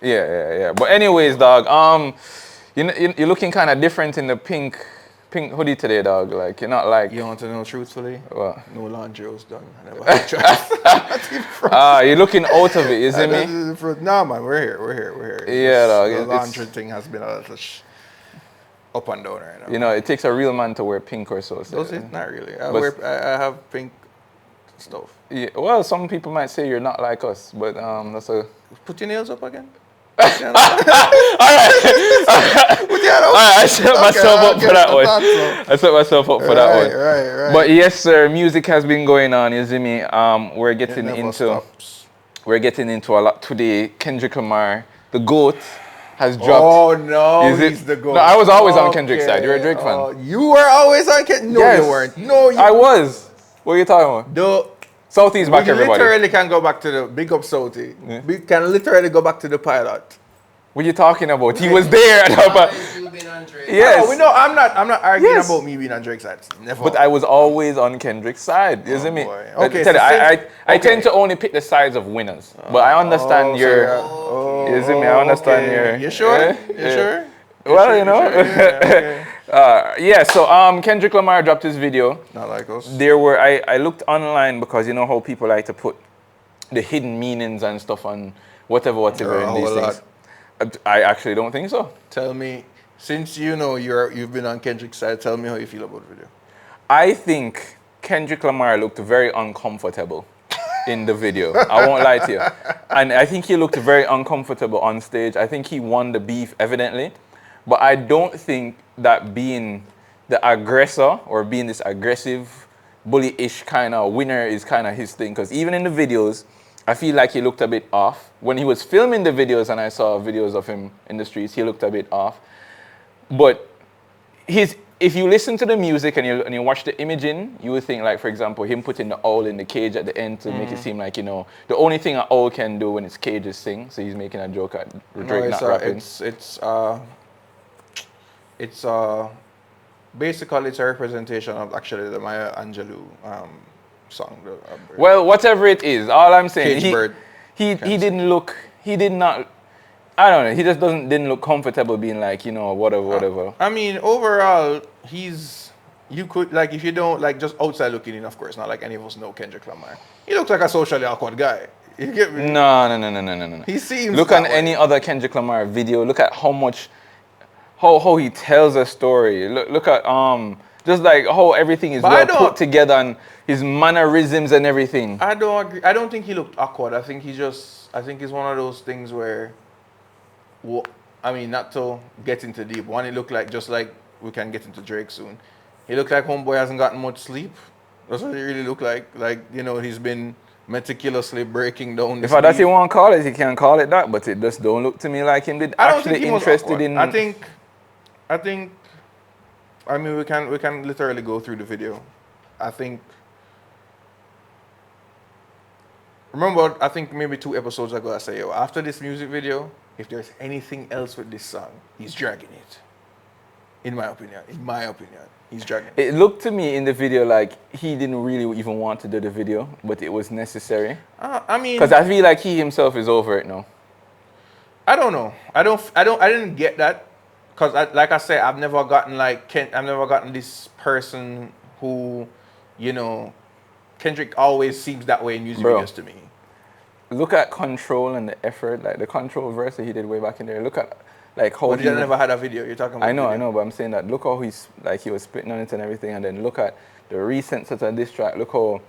Yeah. But anyways, dog, you're looking kind of different in the pink hoodie today, dog. Like, you're not like... You want to know truthfully? What? No laundry was done. I never had a choice. You're looking out of it, you see me? No, man, we're here. Yeah, dog. The laundry thing has been a little up and down right now. You know, it takes a real man to wear pink or so. Does it? Not really. I have pink stuff. Yeah, well, some people might say you're not like us, but that's a... Put your nails up again. All right. I set myself up for that one. I set myself up for that one. Right. But yes, sir, music has been going on, you see me? We're getting into a lot today. Kendrick Lamar, the GOAT, has dropped. Oh no, he's the GOAT. No, I was always on Kendrick's side. You're a Drake fan. You were always on Kendrick? No, yes. you weren't. No, I was. What are you talking about? Southie's back, everybody. We literally can go back to the big up Southie. Yeah. We can literally go back to the pilot. What are you talking about? He was there. You been on Drake. Yes. No, I'm not arguing about me being on Drake's side. Never. But I was always on Kendrick's side. You see me? Okay. I tend to only pick the sides of winners. But I understand your... You see me? I understand your... You sure? You sure? Well, you know. So Kendrick Lamar dropped his video. Not like us. I looked online because you know how people like to put the hidden meanings and stuff on whatever in these things. I actually don't think so. Tell me, since you know you've been on Kendrick's side, tell me how you feel about the video. I think Kendrick Lamar looked very uncomfortable in the video. I won't lie to you. And I think he looked very uncomfortable on stage. I think he won the beef, evidently. But I don't think that being the aggressor or being this aggressive, bully-ish kind of winner is kind of his thing. Because even in the videos, I feel like he looked a bit off. When he was filming the videos and I saw videos of him in the streets, he looked a bit off. But if you listen to the music and you watch the imaging, you would think, like, for example, him putting the owl in the cage at the end to make it seem like, you know, the only thing an owl can do when its cage is sing. So he's making a joke at Drake not rapping. It's basically it's a representation of actually the Maya Angelou song. Well, whatever it is, all I'm saying, he did not. I don't know. He just didn't look comfortable being like, you know, whatever. I mean, overall, you could, like, if you don't, like, just outside looking in, of course, not like any of us know Kendrick Lamar. He looks like a socially awkward guy. You get me? No. He seems. Look on any other Kendrick Lamar video. Look at how he tells a story. Look at just like how everything is put together and his mannerisms and everything. I don't agree. I don't think he looked awkward. I think he's one of those things where, I mean, not to get into deep. One, he looked like, just like we can get into Drake soon. He looked like homeboy hasn't gotten much sleep. That's what he really looked like. Like, you know, he's been meticulously breaking down. If that's what you want to call it, he can call it that. But it just don't look to me like him actually interested in. I think. I mean, we can literally go through the video. I think. Remember, I think maybe 2 episodes ago, I said, yo, after this music video, if there's anything else with this song, he's dragging it. In my opinion, he's dragging it. It looked to me in the video like he didn't really even want to do the video, but it was necessary. I mean, because I feel like he himself is over it now. I don't know. I didn't get that. Because, like I said, I've never gotten this person who, you know, Kendrick always seems that way in music videos to me. Look at Control and the effort, like the Control verse that he did way back in there. Look at like how he never had a video. You're talking about. I know, but I'm saying that look how he was spitting on it and everything, and then look at the recent set of this track. Look how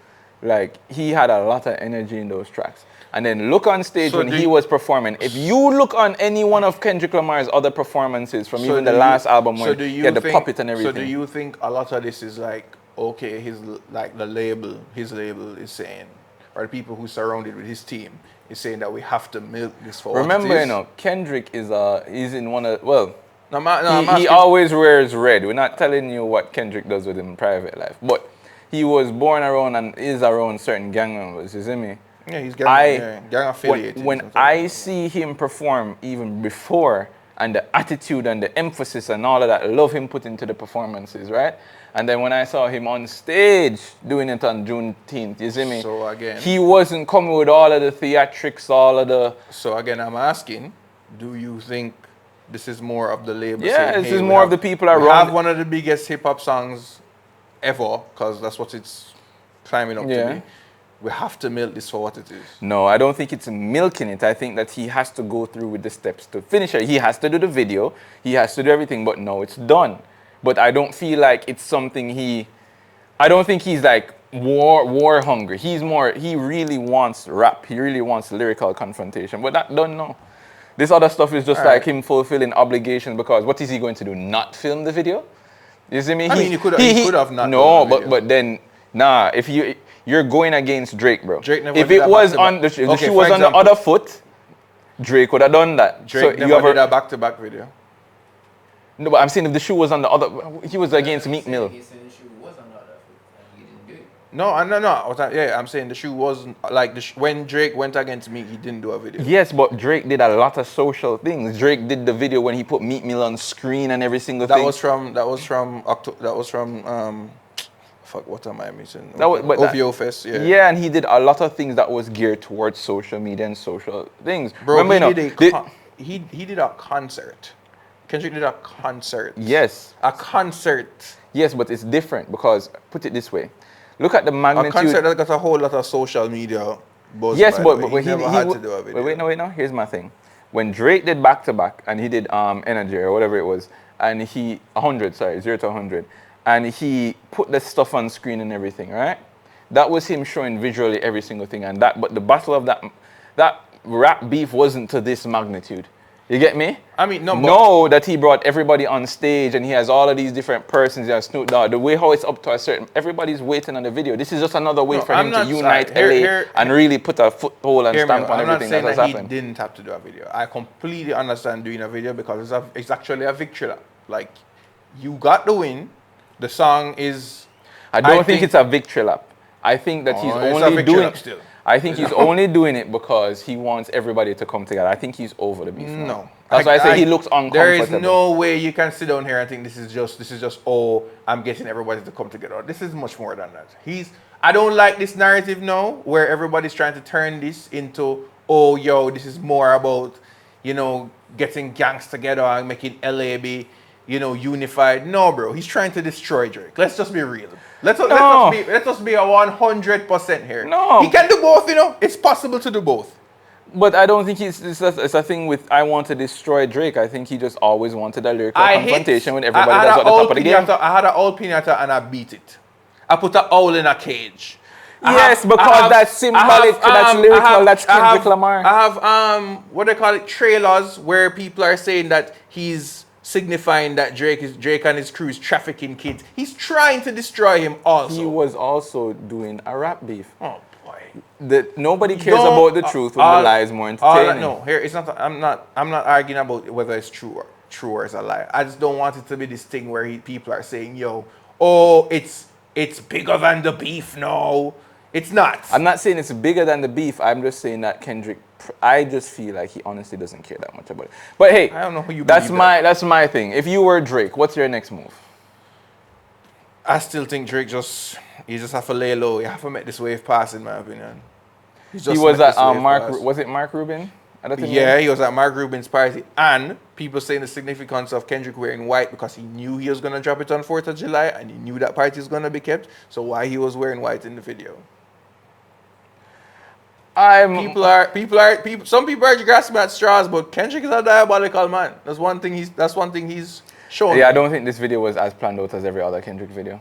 like he had a lot of energy in those tracks. And then look on stage when he was performing. If you look on any one of Kendrick Lamar's other performances from even the last album where he had the puppet and everything. So do you think a lot of this is like, okay, his label is saying, or the people who surrounded with his team is saying that we have to milk this for Remember, what it is? you know, Kendrick he's in one of, he he always wears red. We're not telling you what Kendrick does with him in private life. But he was born around and is around certain gang members, you see me? Yeah, he's gang affiliated. When I see him perform even before, and the attitude and the emphasis and all of that, love him put into the performances, right? And then when I saw him on stage doing it on Juneteenth, you see me? So again, he wasn't coming with all of the theatrics, all of the... So again, I'm asking, do you think this is more of the label? Yeah, saying, this hey, is we more of have- the people we around. have one of the biggest hip hop songs ever, because that's what it's climbing up Yeah. to be. We have to milk this for what it is. No, I don't think it's milking it. I think that he has to go through with the steps to finish it. He has to do the video. He has to do everything, but no, it's done. But I don't feel like it's something I don't think he's like war hungry. He really wants rap. He really wants lyrical confrontation. But that done now. This other stuff is just All like right. him fulfilling obligations, because what is he going to do? Not film the video? You see me? I mean, he could have not No, done the video. but then nah. If you're going against Drake, bro. Drake never If did it a was back-to-back. on the shoe Okay, was for on the example, other foot, Drake would have done that. Drake so never did a back-to-back video. No, but I'm saying if the shoe was on the other, he was against Meek Mill. He said the shoe was on the other foot and he didn't do it. No. I'm saying the shoe wasn't like when Drake went against me, he didn't do a video. Yes, but Drake did a lot of social things. Drake did the video when he put Meek Mill on screen and every single That thing. was from fuck, what am I missing? That was- but that- OVO Fest, yeah. Yeah, and he did a lot of things that was geared towards social media and social things. Bro, Remember, he did a concert. Kendrick did a concert. yes, A concert. yes, but it's different because put it this way, look at the A magnitude. concert that got a whole lot of social media buzz. Yes, by but the way. he never had to do a video. wait, no. Here's my thing. When Drake did back to back and he did Energy or whatever it was, and 0 to 100, and he put the stuff on screen and everything, right? That was him showing visually every single thing, but the battle of that rap beef wasn't to this magnitude. You get me? I mean, no, but No, that he brought everybody on stage and he has all of these different persons. He has Snoop Dogg. The way how it's up to a certain, everybody's waiting on the video. This is just another way No, for I'm him to not- unite sorry. LA and really put a foothold and hear me stamp out. on I'm not everything saying that has that he happened. didn't have to do a video. I completely understand doing a video because it's actually a victory lap. Like, you got the win. The song is. I don't think it's a victory lap. I think that he's Oh, it's a only victory doing. lap still. I think he's only doing it because he wants everybody to come together. I think he's over the beef. now. No. That's why I say he looks uncomfortable. There is no way you can sit down here and think this is just I'm getting everybody to come together. This is much more than that. I don't like this narrative now where everybody's trying to turn this into, oh yo, this is more about, getting gangs together and making LA be, unified. No, bro, he's trying to destroy Drake. Let's just be real. Let's us be a 100% here. No. He can do both, It's possible to do both. But I don't think it's a thing with I want to destroy Drake. I think he just always wanted a lyrical confrontation with everybody that's at the top of the game. I had an old pinata and I beat it. I put an owl in a cage. Yes, because that's symbolic, that's lyrical, that's Kendrick Lamar. I have what they call it, trailers where people are saying that he's signifying that Drake and his crew is trafficking kids. He's trying to destroy him also. He was also doing a rap beef. Oh boy. That nobody cares about the truth when the lie is more entertaining. No, here it's not. I'm not arguing about whether it's true or it's a lie. I just don't want it to be this thing where people are saying, it's bigger than the beef. No, it's not. I'm not saying it's bigger than the beef. I'm just saying that Kendrick, I just feel like he honestly doesn't care that much about it. But hey, I don't know who you that's believe that's my thing. If you were Drake, what's your next move? I still think Drake you just have to lay low. You have to make this wave pass, in my opinion. He was at was it Mark Rubin? Yeah, he was at Mark Rubin's party. And people saying the significance of Kendrick wearing white because he knew he was going to drop it on 4th of July and he knew that party was going to be kept. So why he was wearing white in the video? Some people are grasping at straws, but Kendrick is a diabolical man. That's one thing he's shown. Yeah, I don't think this video was as planned out as every other Kendrick video.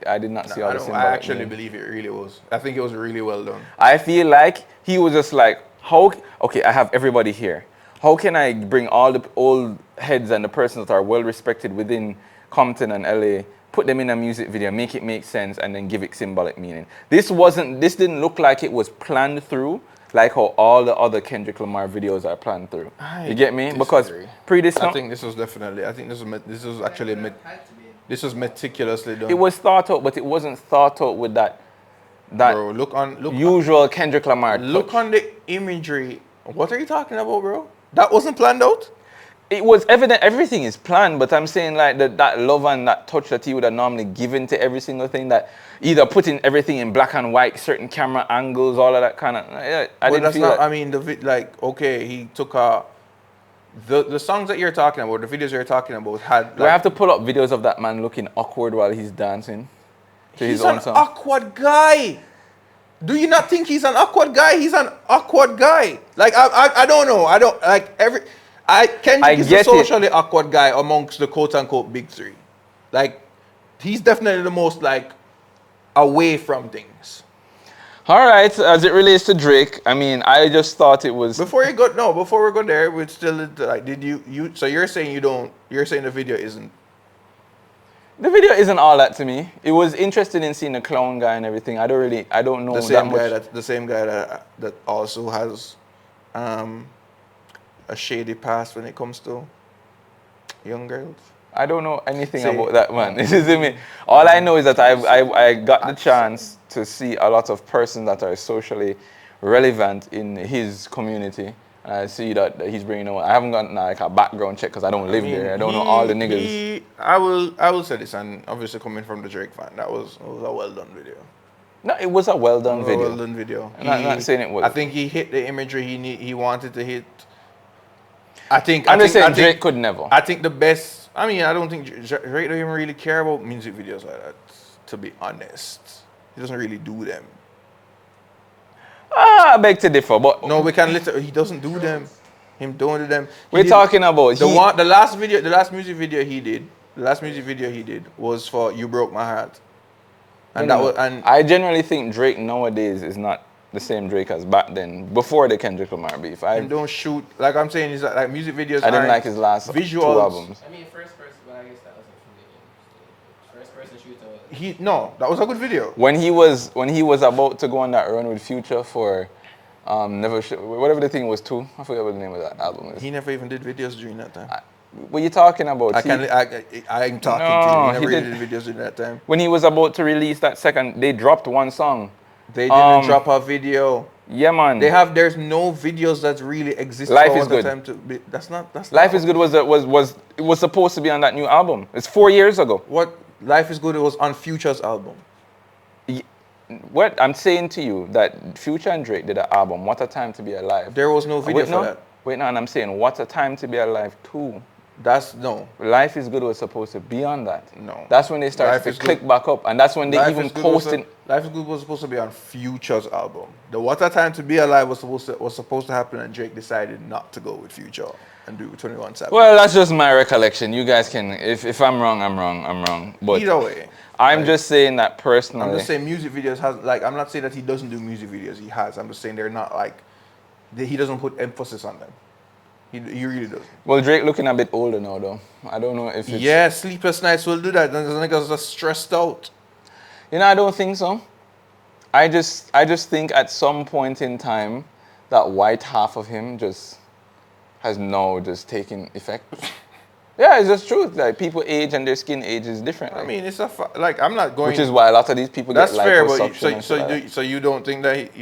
I did not see all the symbolic I actually meaning. believe it really was. I think it was really well done. I feel like he was just like, okay, I have everybody here. How can I bring all the old heads and the persons that are well respected within Compton and LA, put them in a music video, make it make sense, and then give it symbolic meaning? This didn't look like it was planned through, like how all the other Kendrick Lamar videos are planned through. You get me? Because I think this was meticulously done. It was thought out, but it wasn't thought out with that Bro, usual Kendrick Lamar touch. Look on the imagery. What are you talking about, bro? That wasn't planned out? It was evident everything is planned, but I'm saying like that love and that touch that he would have normally given to every single thing, that either putting everything in black and white, certain camera angles, all of that kind of. I didn't feel that. I mean, he took a the songs that you're talking about, the videos you're talking about, had. Do I have to pull up videos of that man looking awkward while he's dancing to his He's own an song? awkward guy. Do you not think he's an awkward guy? He's an awkward guy. Like I don't know. I don't like every. Kendrick is a get it. socially awkward guy amongst the quote unquote big three. Like he's definitely the most like away from things. All right, as it relates to Drake, I mean, I just thought it was. Before we go there, we're still like, did you? So you're saying you don't? You're saying the video isn't. The video isn't all that to me. It was interesting in seeing the clown guy and everything. I don't know The that same much. guy the same guy that also has a shady past when it comes to young girls. I don't know anything Say- about that man. You see me? All I know is that I got the chance to see a lot of persons that are socially relevant in his community. And I see that he's bringing on. I haven't gotten like a background check because I don't live there. I don't know all the niggas. I will say this, and obviously coming from the Drake fan, it was a well done video. No, it was a well done video. Well done video. I'm not saying it was. I think he hit the imagery he wanted to hit. I'm just saying Drake could never. I think the best. I mean, I don't think Drake don't even really care about music videos like that. To be honest, he doesn't really do them. I beg to differ, but No, we can literally. He doesn't do them. Him don't do them. we're talking about The last music video he did was for "You Broke My Heart," and I generally think Drake nowadays is not the same Drake as back then, before the Kendrick Lamar beef. him don't shoot like I'm saying. Is like music videos. I didn't aren't like his last visuals. 2 albums. I mean, first person, but I guess that was a first person shooter. That was a good video. When he was about to go on that run with Future for whatever the thing was too. I forget what the name of that album is. He never even did videos during that time. What are you talking about? I'm talking to No, you. He never he really did- did videos during that time. When he was about to release that second, they dropped one song. They didn't drop a video. Yeah, man. There's no videos that really exist. Life for is all the Good. Time to be, that's not. Life is Good was supposed to be on that new album. It's 4 years ago. What Life is Good? It was on Future's album. What I'm saying to you that Future and Drake did an album. What a Time to Be Alive. There was no video Wait, for no. that. Wait, no, and I'm saying What a Time to Be Alive too. That's no. Life is Good was supposed to be on that. No. That's when they started Life to is click Good. back up, and that's when they Life even is Good was posted. Life is Good was supposed to be on Future's album. The What a Time to Be Alive was supposed to happen, and Drake decided not to go with Future and do 21 Savage. Well, that's just my recollection. You guys can, if I'm wrong, I'm wrong. I'm wrong. But Either way, I'm just saying that personally. I'm just saying music videos has like I'm not saying that he doesn't do music videos. He has. I'm just saying they're not like he doesn't put emphasis on them. He really doesn't. Well, Drake looking a bit older now, though. I don't know if it's. Yeah, sleepless nights will do that. Then the niggas are stressed out. You know, I don't think so. I just think at some point in time, that white half of him just has now just taken effect. Yeah, it's just truth. Like people age and their skin age is different. I mean, it's like I'm not going. Which is why a lot of these people That's get fair, liposuction but and shit like that. so you don't think that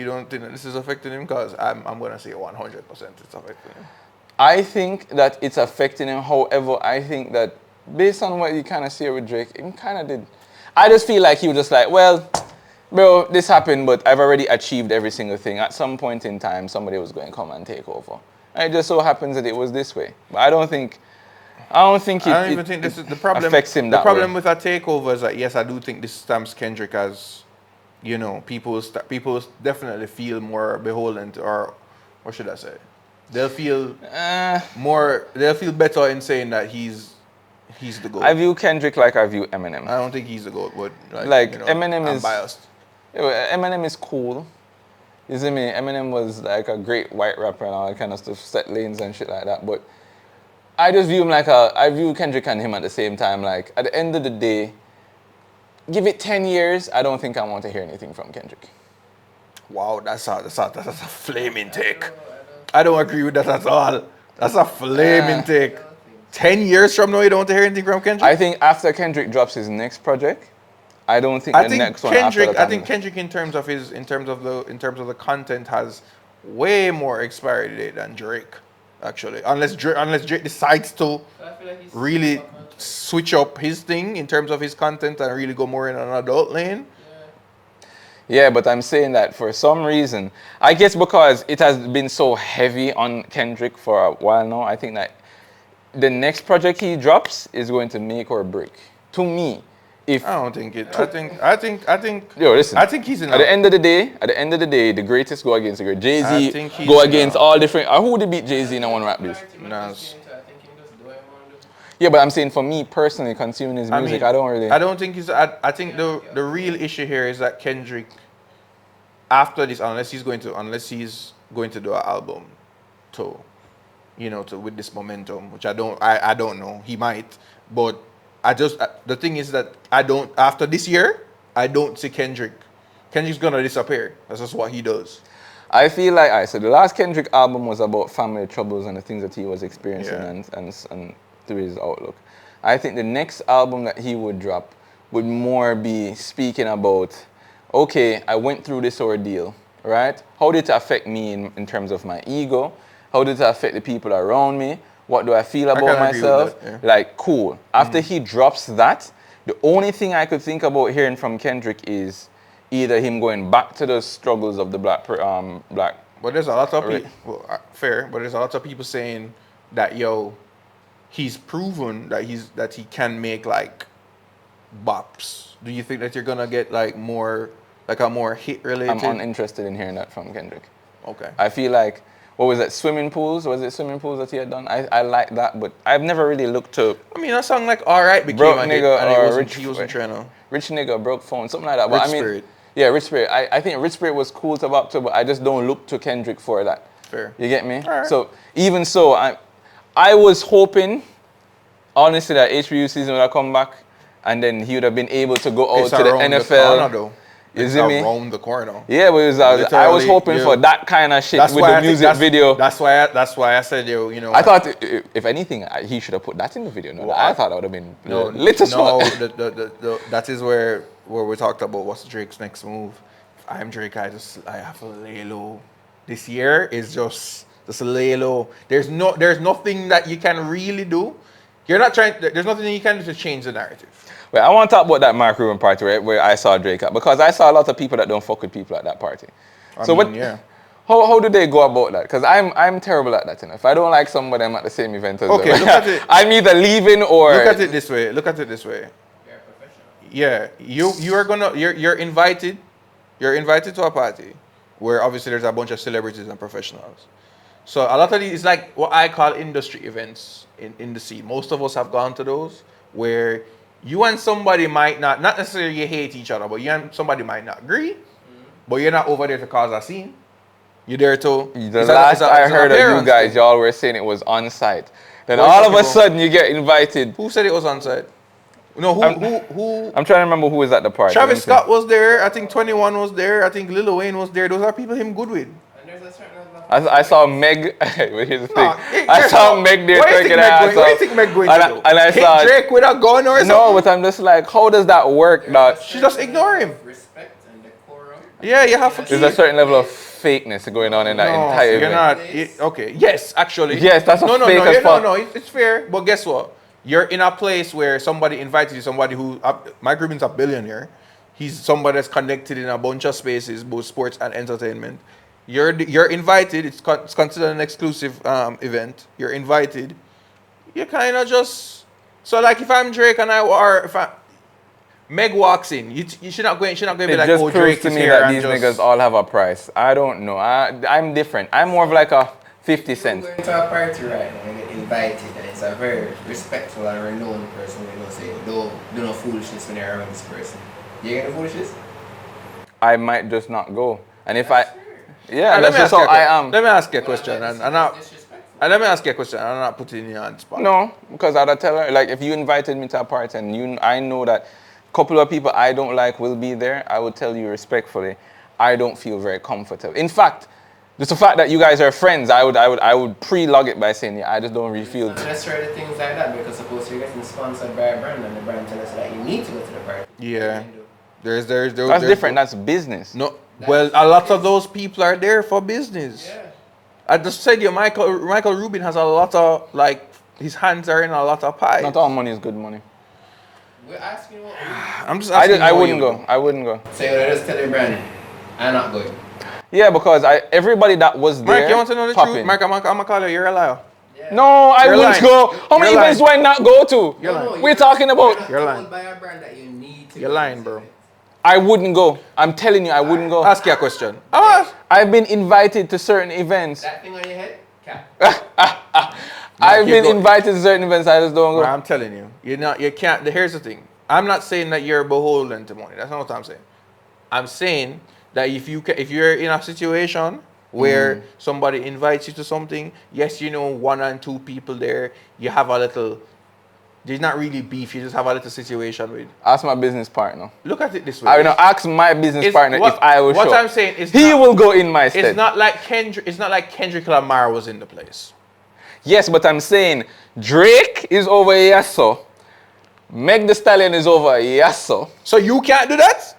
this is affecting him? Because I'm gonna say 100% it's affecting him. I think that it's affecting him. However, I think that based on what you kind of see with Drake, he kind of did. I just feel like he was just like, well, bro, this happened, but I've already achieved every single thing. At some point in time, somebody was going to come and take over. And it just so happens that it was this way. But I don't think I don't even think this is the problem. affects him The that problem way. with a takeover is that yes, I do think this stamps Kendrick as, people definitely feel more beholden to, or what should I say? They'll feel They'll feel better in saying that he's the GOAT. I view Kendrick like I view Eminem. I don't think he's the GOAT, but Eminem I'm is biased. Eminem is cool. You see me? Eminem was like a great white rapper and all that kind of stuff, set lanes and shit like that. But I just view him I view Kendrick and him at the same time. Like at the end of the day, give it 10 years, I don't think I want to hear anything from Kendrick. Wow, that's a flaming take. I don't agree with that at all. That's a flaming take. 10 years from now, you don't want to hear anything from Kendrick? I think after Kendrick drops his next project, I don't think the next one after that. I think Kendrick in terms of the content has way more expiry date than Drake, actually. Unless Drake decides to I feel like he's really switch up his thing in terms of his content and really go more in an adult lane. Yeah, but I'm saying that for some reason, I guess because it has been so heavy on Kendrick for a while now, I think that the next project he drops is going to make or break. To me, if I don't think it. yo, listen. I think he's in. At the end of the day, the greatest go against the great. Jay I Z think he's go in against now. all different. Who would beat Jay Z in one rap this? Nas. I think he just do what he want to do. Yeah, but I'm saying for me personally, consuming his music, I don't really. I don't think he's. I think the real issue here is that Kendrick, after this, unless he's going to do an album, to, with this momentum, which I don't know. He might, but the thing is that after this year, I don't see Kendrick. Kendrick's gonna disappear. That's just what he does. I feel like so the last Kendrick album was about family troubles and the things that he was experiencing and through his outlook. I think the next album that he would drop would more be speaking about, okay, I went through this ordeal, right? How did it affect me in terms of my ego? How did it affect the people around me? What do I feel about myself? That, yeah. Like, cool. After he drops that, the only thing I could think about hearing from Kendrick is either him going back to the struggles of the black. But there's a lot of people. Fair, but there's a lot of people saying that he's proven that he can make like bops. Do you think that you're gonna get like a more hit related? I'm uninterested in hearing that from Kendrick. Okay. I feel like, what was it, Swimming Pools? Was it Swimming Pools that he had done? I like that, but I've never really looked to I mean, a song like Alright became Broke a hit, Nigga and or he wasn't trying to. Rich Nigga, Broke Phone, something like that. But Rich I mean, Spirit. Yeah, Rich Spirit. I think Rich Spirit was cool to bop to, but I just don't look to Kendrick for that. Fair. You get me? Alright. So even so, I was hoping, honestly, that HBU season would have come back, and then he would have been able to go out It's to the around NFL. corner, though. You It's see me? around the corner. Yeah, but I was Literally, hoping for that kind of shit with the music video. That's why I said, I thought, if anything, he should have put that in the video. No, Well, I thought that would have been No, lit as no, fuck. that is where we talked about what's Drake's next move. If I'm Drake, I have to lay low. This year is just lay low. There's nothing that you can really do. There's nothing you can do to change the narrative. Well, I want to talk about that Mark Rubin party where I saw Drake at, because I saw a lot of people that don't fuck with people at that party. Yeah. How do they go about that? Because I'm terrible at that. If I don't like somebody, I'm at the same event as them. Okay, look at it. I'm either leaving or. Look at it this way. You're a professional. Yeah, you're invited. You're invited to a party where obviously there's a bunch of celebrities and professionals. So a lot of these is like what I call industry events in the scene. Most of us have gone to those where you and somebody might not necessarily hate each other, but you and somebody might not agree, but you're not over there to cause a scene. You're there to. The last I heard of you guys, y'all were saying it was on site. Then all of a sudden you get invited. Who said it was on site? No, who? I'm trying to remember who was at the party. Travis Scott was there. I think 21 was there. I think Lil Wayne was there. Those are people him good with. And there's a certain level of I saw Meg. Here's the thing. No, I saw Meg there twerking her ass What do you think Meg going to do? And I Hit saw Drake with a gun or something? No, but I'm just like, how does that work, dog? She just ignore him. respect and decorum. Yeah, you have to keep. There's a certain level of fakeness going on in that entire you're event. not. Okay. Yes, actually. Yes, that's a fake as fuck. No, it's fair. But guess what? You're in a place where somebody invited you, somebody who, Mike Rubin's a billionaire. He's somebody that's connected in a bunch of spaces, both sports and entertainment. You're invited. It's considered an exclusive event. You're invited. You kind of just, so like if I'm Drake and Meg walks in, you should not go. She not going to be like, just oh, proves Drake to is me here that and these just, niggas all have a price. I don't know. I'm different. I'm more of like a 50 cents. You're going to a party right now and get invited, and it's a very respectful and renowned person. You know, say, don't do no foolishness when you're around this person. You get the foolishness? I might just not go. And if That's fair. yeah, that's just how I am. Let me ask you a question, That's and now. disrespectful. And let me ask you a question. I'm not putting you on the spot. No, because I'd tell her, like, if you invited me to a party and I know that a couple of people I don't like will be there, I would tell you respectfully, I don't feel very comfortable. In fact, just the fact that you guys are friends, I would pre-log it by saying, yeah, I just don't really feel. Not necessarily things like that, because suppose you're getting sponsored by a brand and the brand tells us that you need to go to the party. Yeah. That's different. That's business. No. Well, a lot of those people are there for business. Yeah. I just said, Michael Rubin has a lot of, like, his hands are in a lot of pies. Not all money is good money. We're asking what I'm just asking. I wouldn't go. I wouldn't go. So you just tell your brand, I'm not going. Yeah, because everybody that was there. Mark, you want to know the truth? Mark, I'm gonna call you. You're a liar. Yeah. No, I You're wouldn't lying. go. How many You're events do lying. I not go to? You're lying. We're talking about. You're lying. told by a brand that you need to You're go to lying, this bro. event. I wouldn't go. I'm telling you, I wouldn't go. Ask you a question. I've been invited to certain events. That thing on your head? Cap. I've you been go. invited to certain events. I just don't go. Bro, I'm telling you, you can't. Here's the thing. I'm not saying that you're beholden to money. That's not what I'm saying. I'm saying that if you're in a situation where somebody invites you to something, yes, you know, 1 and 2 people there, you have a little. There's not really beef. You just have a little situation with. Ask my business partner. Look at it this way. I will not ask my business partner if I will show. What I'm saying is he will go in my stead. It's not like Kendrick Lamar was in the place. Yes, but I'm saying Drake is over here, so Meg the Stallion is over here, so. So you can't do that?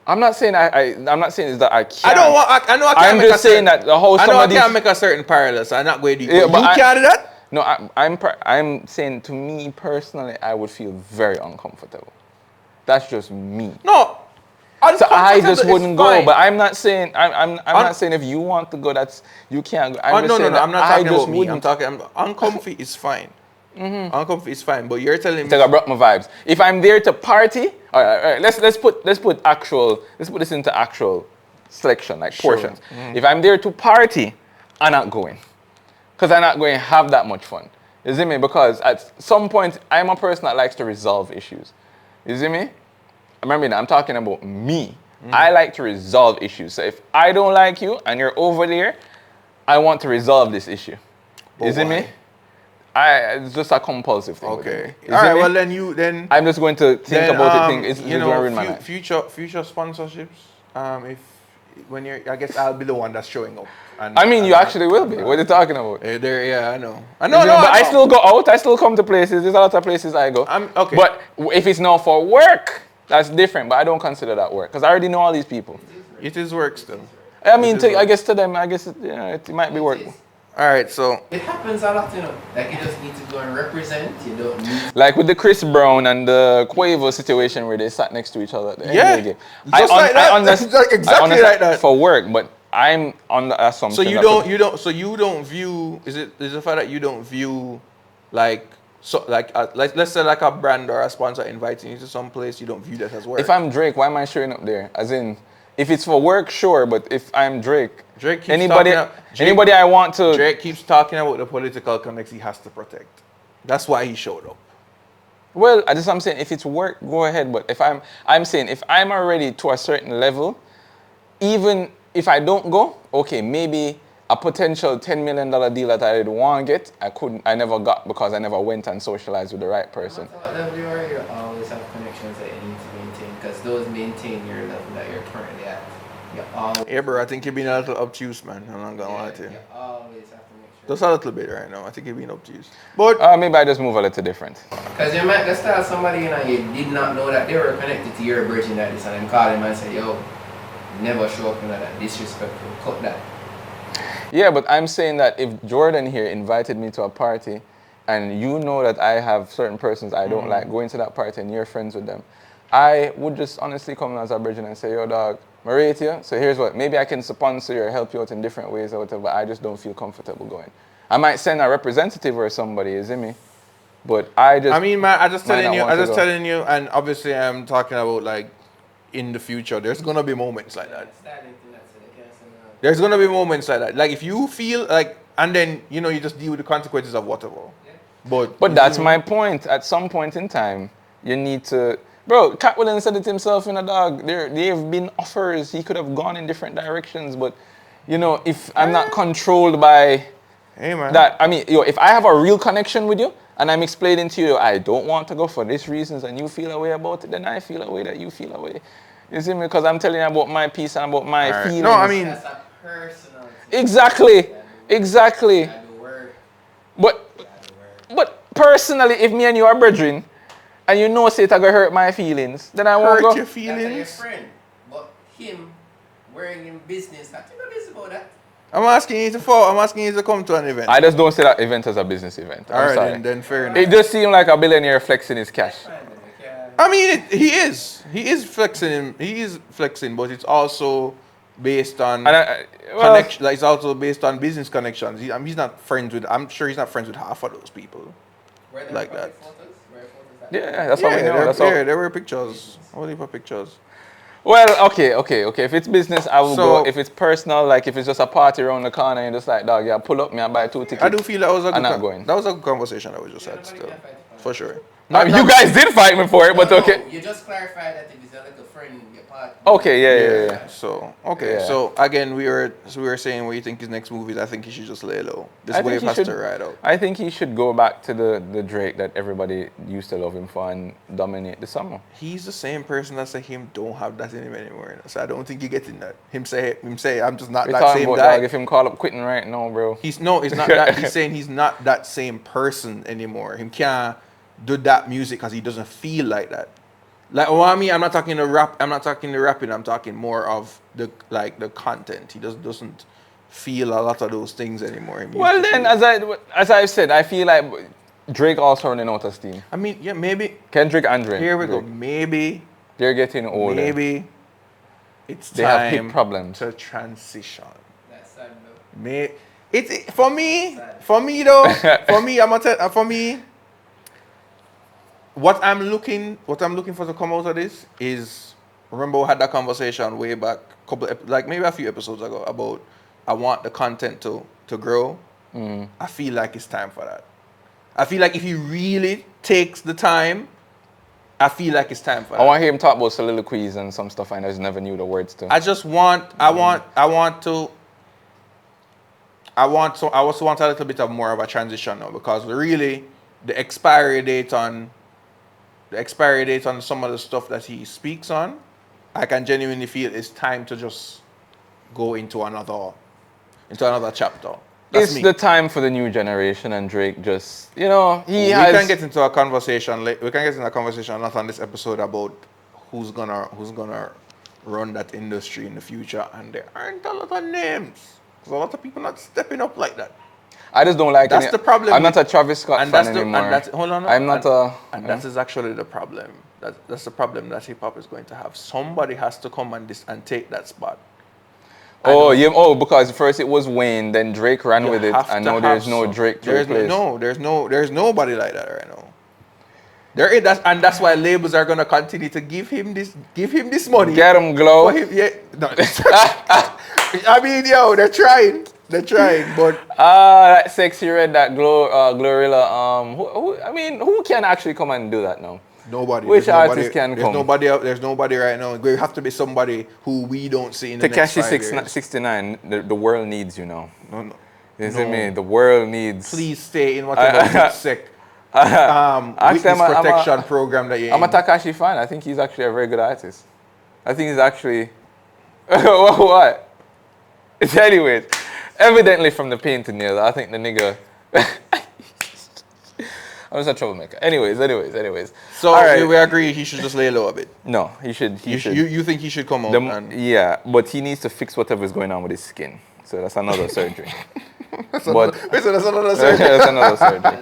I'm not saying I'm not saying is that I can't. I know I can't I'm make just saying that the whole. I know I can't make a certain parallel, so I'm not going to do Yeah, it. but You can't do that? No, I'm saying to me personally, I would feel very uncomfortable. That's just me. No. So I just wouldn't go. Fine. But I'm not saying I'm not saying if you want to go, that's you can't go. I'm just no, saying I'm not talking about me. wouldn't. Uncomfy is fine. Uncomfy is fine. But you're telling me. I brought my vibes. If I'm there to party, all right, let's put this into actual selection, like Sure. portions. If I'm there to party, I'm not going. Because I'm not going to have that much fun. You see me? Because at some point, I'm a person that likes to resolve issues. You see me? Remember, I'm talking about me. I like to resolve issues. So if I don't like you and you're over there, I want to resolve this issue. You see me? It's just a compulsive thing. Okay. You All see right. me? Well, then I'm just going to think about it. It's you going to ruin my life. future sponsorships. I guess I'll be the one that's showing up. I mean, you actually will be. What are you talking about? Yeah, I know. But I still go out. I still come to places. There's a lot of places I go. Okay. But if it's not for work, that's different. But I don't consider that work because I already know all these people. It is work still. I mean, I guess to them, it might be work. All right, so It happens a lot, you know. Like you just need to go and represent. You don't need. Like with the Chris Brown and the Quavo situation where they sat next to each other at the Yeah. end of the game. Just like that. I understand, Exactly I understand like that. for work, but I'm on the assumption. So you don't view is the fact that you don't view like let's say like a brand or a sponsor inviting you to some place, you don't view that as work. If I'm Drake, why am I showing up there? As in, if it's for work, sure, but if I'm Drake keeps anybody talking I want to. Drake keeps talking about the political connects he has to protect. That's why he showed up. Well, I'm saying if it's work, go ahead. But if I'm saying if I'm already to a certain level, even if I don't go, okay, maybe a potential $10 million deal that I didn't want to get, I never got because I never went and socialized with the right person. You always have connections that you need to maintain because those maintain your level that you're currently at. You always. Yeah, bro, I think you're being a little obtuse, man. I'm not gonna lie to you. You always have to make sure. Just a little bit right now. I think you're being obtuse. But Maybe I just move a little different. Because you might just tell somebody you did not know that they were connected to your virgin like this and then call them and say, yo, never show up in that disrespectful, cut that. Yeah, but I'm saying that if Jordan here invited me to a party and you know that I have certain persons I don't like going to that party and you're friends with them, I would just honestly come as a virgin and say, yo dog, I rate you, so here's what, maybe I can sponsor you or help you out in different ways or whatever, but I just don't feel comfortable going. I might send a representative or somebody, you see me? But I mean, man, I'm just telling you, and obviously I'm talking about like in the future, there's gonna be moments like that. There's gonna be moments like that. Like if you feel like, and then you just deal with the consequences of whatever. Yeah. But that's my point. At some point in time, you need to. Bro, Cat Williams said it himself in a dog. There have been offers. He could have gone in different directions, but if I'm not controlled by that, I mean, if I have a real connection with you and I'm explaining to you, I don't want to go for these reasons, and you feel a way about it, then I feel a way that you feel a way. You see me? Because I'm telling you about my peace and about my feelings. No, I mean. That's a personal thing. Exactly. But personally, if me and you are brethren, and you know say it's going to hurt my feelings, then I won't go. Hurt your That's feelings? your friend. But him wearing in business, that's not business about that. I'm asking you to come to an event. I just don't see that event as a business event. I'm sorry. Then fair enough. It just seemed like a billionaire flexing his cash. Yeah. I mean, he is flexing. He is flexing, but it's also based on well, connection. Like, it's also based on business connections. He's not friends with. I'm sure he's not friends with half of those people. Were there Like public that. photos? Were photos that yeah, that's how we know. That's how. Yeah, there were pictures. Only for pictures. Well, okay. If it's business, I will So- go. If it's personal, like if it's just a party around the corner and just like, dog, yeah, pull up me and buy 2 tickets. I do feel that was a I'm good. not going. That was a good conversation that we just had. nobody Still, can fight it. for sure. I mean, you guys did fight me for it, but No, okay. you just clarified that if it's a little friend, your part. Okay, yeah. So okay. Yeah. So again, we were saying what you think his next move is. I think he should just lay low. This I think wave he has should- to ride out. I think he should go back to the Drake that everybody used to love him for and dominate the summer. He's the same person that say him don't have that in him anymore. So I don't think you're getting that. Him say I'm just not We're that talking same about guy. dog, if him call up quitting right now, bro. It's not that. He's saying he's not that same person anymore. Him can't do that music because he doesn't feel like that. Like, I mean, I'm not talking the rap. I'm not talking the rapping. I'm talking more of the content. He doesn't feel a lot of those things anymore. He used Well to then, feel. as I've said, I feel like Drake also running out of steam. I mean, yeah, maybe. Kendrick and Drake. Here we go. Drake. Maybe They're getting older. maybe it's They have time hip problems. to transition. That's sad, though. For me though, for me, what I'm looking for to come out of this is, remember we had that conversation way back, like maybe a few episodes ago, about I want the content to grow. I feel like it's time for that. I feel like if he really takes the time, I feel like it's time for that. I want to hear him talk about soliloquies and some stuff I just never knew the words to. I also want a little bit of more of a transition now, because really the expiry date on some of the stuff that he speaks on, I can genuinely feel it's time to just go into another chapter. That's It's me. the time for the new generation, and Drake just, he We has. can get into a conversation. We can get into a conversation not on this episode about who's gonna run that industry in the future, and there aren't a lot of names. There's a lot of people not stepping up like that. I just don't like That's any- the problem I'm with- not a Travis Scott And fan that's the anymore. and that's hold on. I'm not a. And that is actually the problem. That's the problem that hip hop is going to have. Somebody has to come and take that spot. Because first it was Wayne, then Drake ran with it, and now there's no Drake to replace. There's nobody like that right now. There is that, and that's why labels are gonna continue to give him this money. Get him, Glow. For him, yeah. No. I mean, they're trying, but That sexy red, that Glorilla. Who can actually come and do that now? nobody. Which There's nobody- artist can there's come? Nobody out. There's nobody right now. There have to be somebody who we don't see in the next Tekashi 5 years. 69. The world needs you now. No. You see me? The world needs. Please stay in whatever sec. Actually, Witness protection program that you're I'm a in. Takashi fan. I think he's actually a very good artist. I think he's actually. What? Anyways, evidently from the painted nails, I think the nigga. I'm just a troublemaker. Anyways. So all right. we agree he should just lay low a bit. No, he should. He should. You think he should come out and Yeah, but he needs to fix whatever's going on with his skin. So that's another surgery. Wait, so that's another surgery. That's another surgery.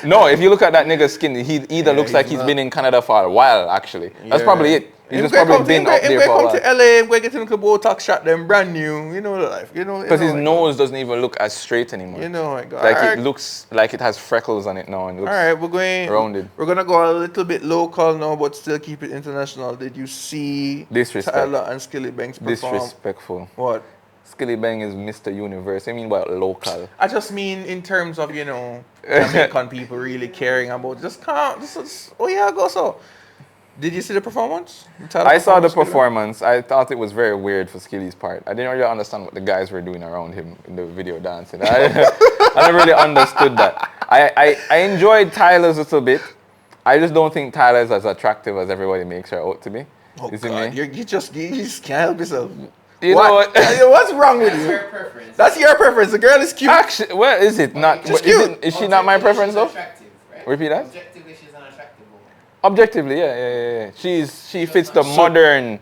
No, if you look at that nigga's skin, he either looks like he's been in Canada for a while, actually. That's probably it. He's just probably been up there for a come while. to LA, we're getting a little Botox shot, them brand new. You know the life. Because his nose doesn't even look as straight anymore. You know, like, Like alright. it looks like it has freckles on it now and looks. All right, we're going rounded. We're gonna go a little bit local now, but still keep it international. Did you see Disrespect. Tyler and Skillibeng perform? Disrespectful. What? Skillibeng is Mr. Universe. I mean, what local? I just mean in terms of Jamaican people really caring about just go so. Did you see the performance? I saw the performance. I thought it was very weird for Skilly's part. I didn't really understand what the guys were doing around him in the video dancing. I never really understood that. I enjoyed Tyler's a little bit. I just don't think Tyler's as attractive as everybody makes her out to be. Oh You see God, me? you just can't help yourself. You know what? What's wrong with That's you? her preference. That's your preference. The girl is cute. Actually, well, is it not? She's Is she not my preference though? Attractive, right? Repeat that? Objectively, she's an attractive woman. Objectively, yeah. She fits the modern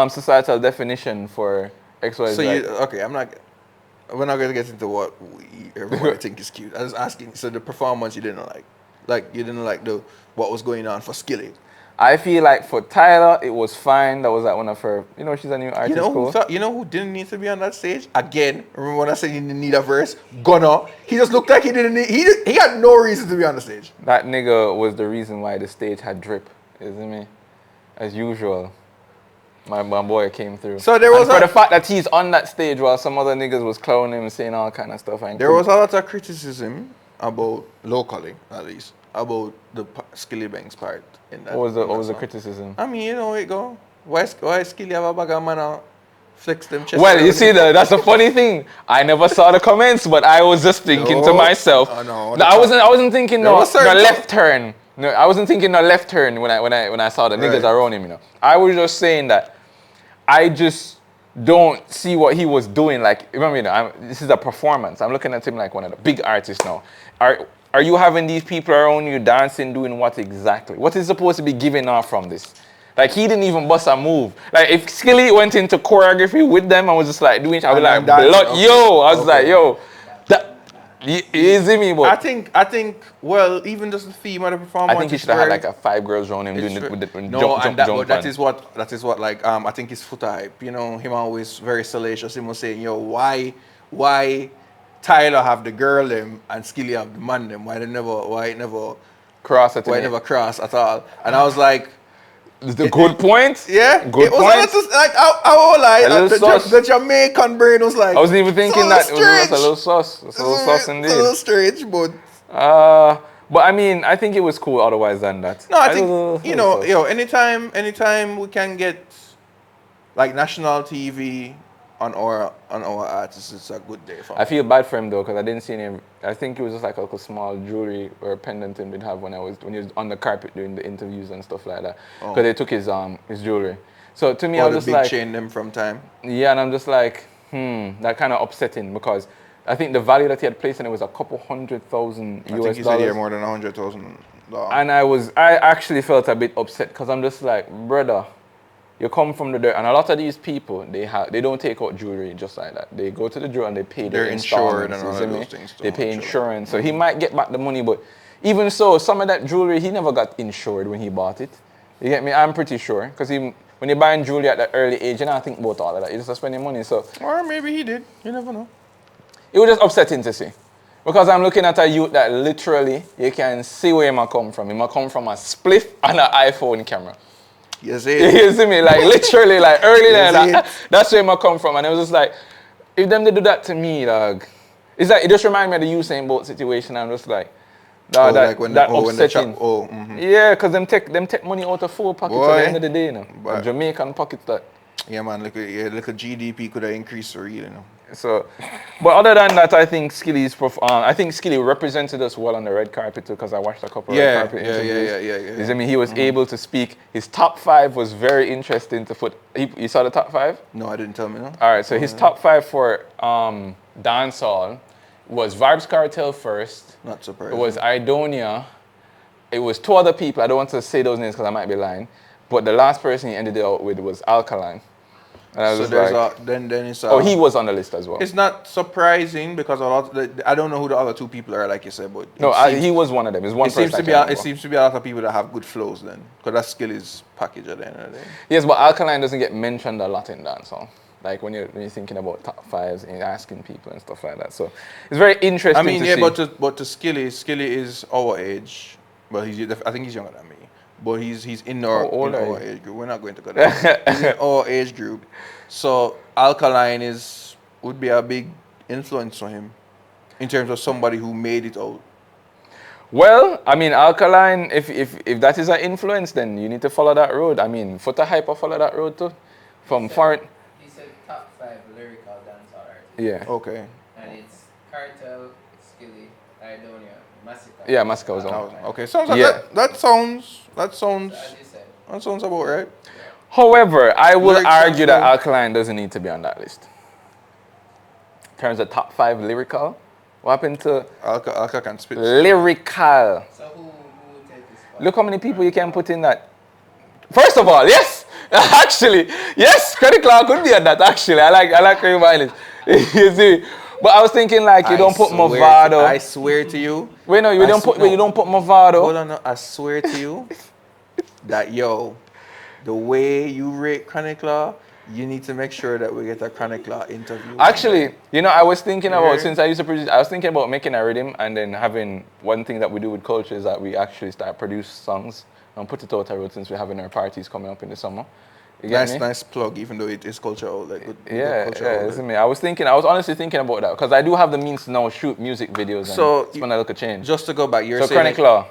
societal definition for XYZ. So we're not going to get into what everybody think is cute. I was asking, so the performance you didn't like you didn't like what was going on for Skilly. I feel like for Tyler, it was fine. That was like one of her, she's a new artist. You know who didn't need to be on that stage? Again, remember when I said he didn't need a verse? Gunna. He just looked like he didn't need, he had no reason to be on the stage. That nigga was the reason why the stage had drip, isn't me? As usual. My boy came through. So there was for the fact that he's on that stage while some other niggas was clowning him and saying all kind of stuff. There was a lot of criticism about, locally at least, about the Skillibeng's part in that. What was the criticism? I mean, it go. Why Skilly have a bag of man flex them chest? Well, you see, that's a funny thing. I never saw the comments, but I was just thinking to myself. No, I wasn't thinking no left turn. No, I wasn't thinking no left turn when I saw the niggas around him. I was just saying that I just don't see what he was doing. Like, remember, this is a performance. I'm looking at him like one of the big artists now. Are you having these people around you dancing, doing what exactly? What is supposed to be giving off from this? Like, he didn't even bust a move. Like, if Skilly went into choreography with them, I was just like doing, I was like, blood, yo. I was like, yo. You see me, but I think, well, even just the theme of the performance. I think he should have had like 5 girls around him doing it with the jump. That is what like I think his foot hype. Him always very salacious. Him was saying, yo, why Tyler have the girl them and Skilly have the man them? Why it never cross at all? And I was like, the good point. Yeah, good point. Like I won't lie. The Jamaican brain was like. I wasn't even thinking that. Strange. It was a little sauce. It's a little sauce indeed. It's a little strange, but. But I mean, I think it was cool. Otherwise than that. No, I think anytime we can get like national TV on our artists, it's a good day for me. I feel bad for him though, because I didn't see him. I think it was just like a little small jewelry or a pendant he would have when he was on the carpet doing the interviews and stuff like that. Because they took his jewelry. So to me, I was just like, chain them from time. Yeah, and I'm just like, that kind of upsetting because I think the value that he had placed in it was a couple $100,000 US. I think he said he had more than $100,000. And I actually felt a bit upset because I'm just like, brother, you come from the dirt, and a lot of these people, they don't take out jewelry just like that. They go to the jewelry and they pay their insured installments. And all of those things. They pay insurance, so he might get back the money, but even so, some of that jewelry, he never got insured when he bought it. You get me? I'm pretty sure, because when you're buying jewelry at that early age, you don't think about all of that. You just spend your money, so. Or maybe he did. You never know. It was just upsetting to see. Because I'm looking at a youth that literally, you can see where he might come from. He might come from a spliff and an iPhone camera. You see You see me? Like, literally, like, early then, that's where I come from. And it was just like, if them they do that to me, dog, it's like, it just reminds me of the Usain Bolt situation. I'm just like, dog, upsetting. Yeah, because them take money out of full pockets at the end of the day, Jamaican pockets that. Yeah, man, look at GDP could have increased for real, So, but other than that, I think Skilly represented us well on the red carpet too, because I watched a couple of red carpet interviews. I mean, he was able to speak. His top 5 was very interesting to put. You saw the top 5? No, I didn't tell me, no. All right, so his top 5 for dancehall was Vibes Cartel first. Not surprising. It was Idonia. It was 2 other people. I don't want to say those names because I might be lying. But the last person he ended it out with was Alkaline. And I was he was on the list as well. It's not surprising because I don't know who the other 2 people are, like you said, but he was one of them. It seems to be a lot of people that have good flows then, because that skill is packaged at the end of the day. Yes, but Alkaline doesn't get mentioned a lot in dancehall. Like when you're thinking about top 5s and asking people and stuff like that. So it's very interesting. I mean, to see. but to Skilly is our age, but I think he's younger than me. But he's in our age group. We're not going to go there. He's in our age group. So Alkaline would be a big influence on him in terms of somebody who made it out. Well, I mean, Alkaline, if that is an influence, then you need to follow that road. I mean, Footer Hyper follow that road too. From foreign. He said top 5 lyrical dancehall artists. Yeah. Okay. And it's Cartel, Skilly, Idonia, Massacre. Yeah, Massacre was on. Okay, sounds like that sounds about right. However, I will argue that Alkaline doesn't need to be on that list. In terms of top 5 lyrical, what happened to Alka can spit. Lyrical. So who will take this spot? Look how many people you can put in that. First of all, yes, actually, yes, Credit Cloud could be on that. Actually, I like your mind. You see. But I was thinking like you don't put Movado. I swear to you. Wait, no, you don't put Movado. Hold on, no, I swear to you. that, yo, the way you rate Chronic Law, you need to make sure that we get a Chronic Law interview. Actually, you know, I was thinking about, Yeah. since I used to produce, I was thinking about making a rhythm and then having one thing that we do with Culture is that we actually start produce songs and put it out a road since we're having our parties coming up in the summer. You get me? Nice plug, even though it is Culture Outlet. Good Culture Yeah, Outlet. isn't me? I was honestly thinking about that because I do have the means to now shoot music videos and So it's when I look a change. Just to go back, you're So saying Chronic Law,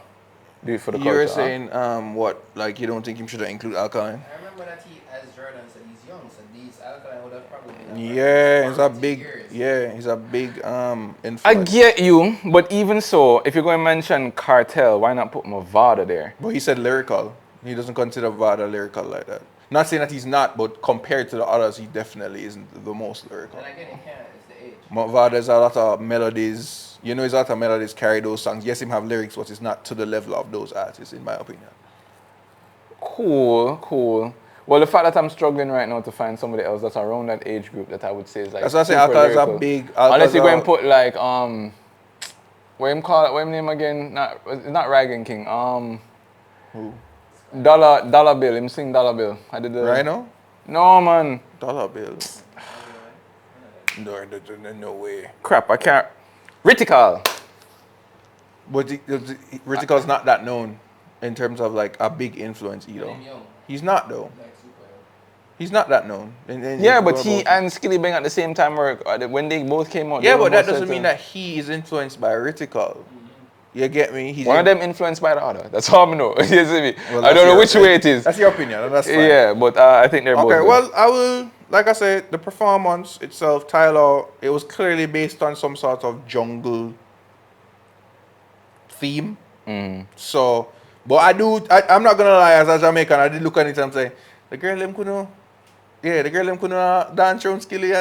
do it for the culture. you're huh? saying what? Like you don't think him should include alkaline? I remember that he, as Jordan said, he's young, so these alkaline would have probably been. Yeah, he's a formative big. years. Yeah, he's a big influence. I get you, but even so, if you're going to mention Cartel, why not put Mavada there? But he said lyrical. He doesn't consider Vada lyrical like that. Not saying that he's not, but compared to the others, he definitely isn't the most lyrical. And again, it can't. It's the age. Vada's a lot of melodies. You know, his lot of melodies carry those songs. Yes, him have lyrics, but it's not to the level of those artists, in my opinion. Cool. Well, the fact that I'm struggling right now to find somebody else that's around that age group that I would say is like. That's why I say super Alcala's a lyrical. big. Unless you're going to Alcala's put like what him name again? Not Ragging King. Who? Dollar Bill. Him sing Dollar Bill. I did the. Rhino? No man. Dollar Bill. No way. Crap. I can't. Ritical. But Ritical's not that known in terms of like a big influence either. Him young, He's not though. like super young. He's not that known. Yeah, but he and Skillibeng at the same time were when they both came out. Yeah, they were but that both doesn't set mean to- that he is influenced by Ritical. You get me? He's One of them influenced by the other. That's all I know. You see me? Well, I that's don't know your- which way it is. That's your opinion, and that's fine. Yeah, but I think they're both. Okay, good. well, I will, like I said, the performance itself, Tyler, it was clearly based on some sort of jungle theme. So, but I'm not going to lie, as a Jamaican, I did look at it and say, the girl them couldn't dance around Skilly,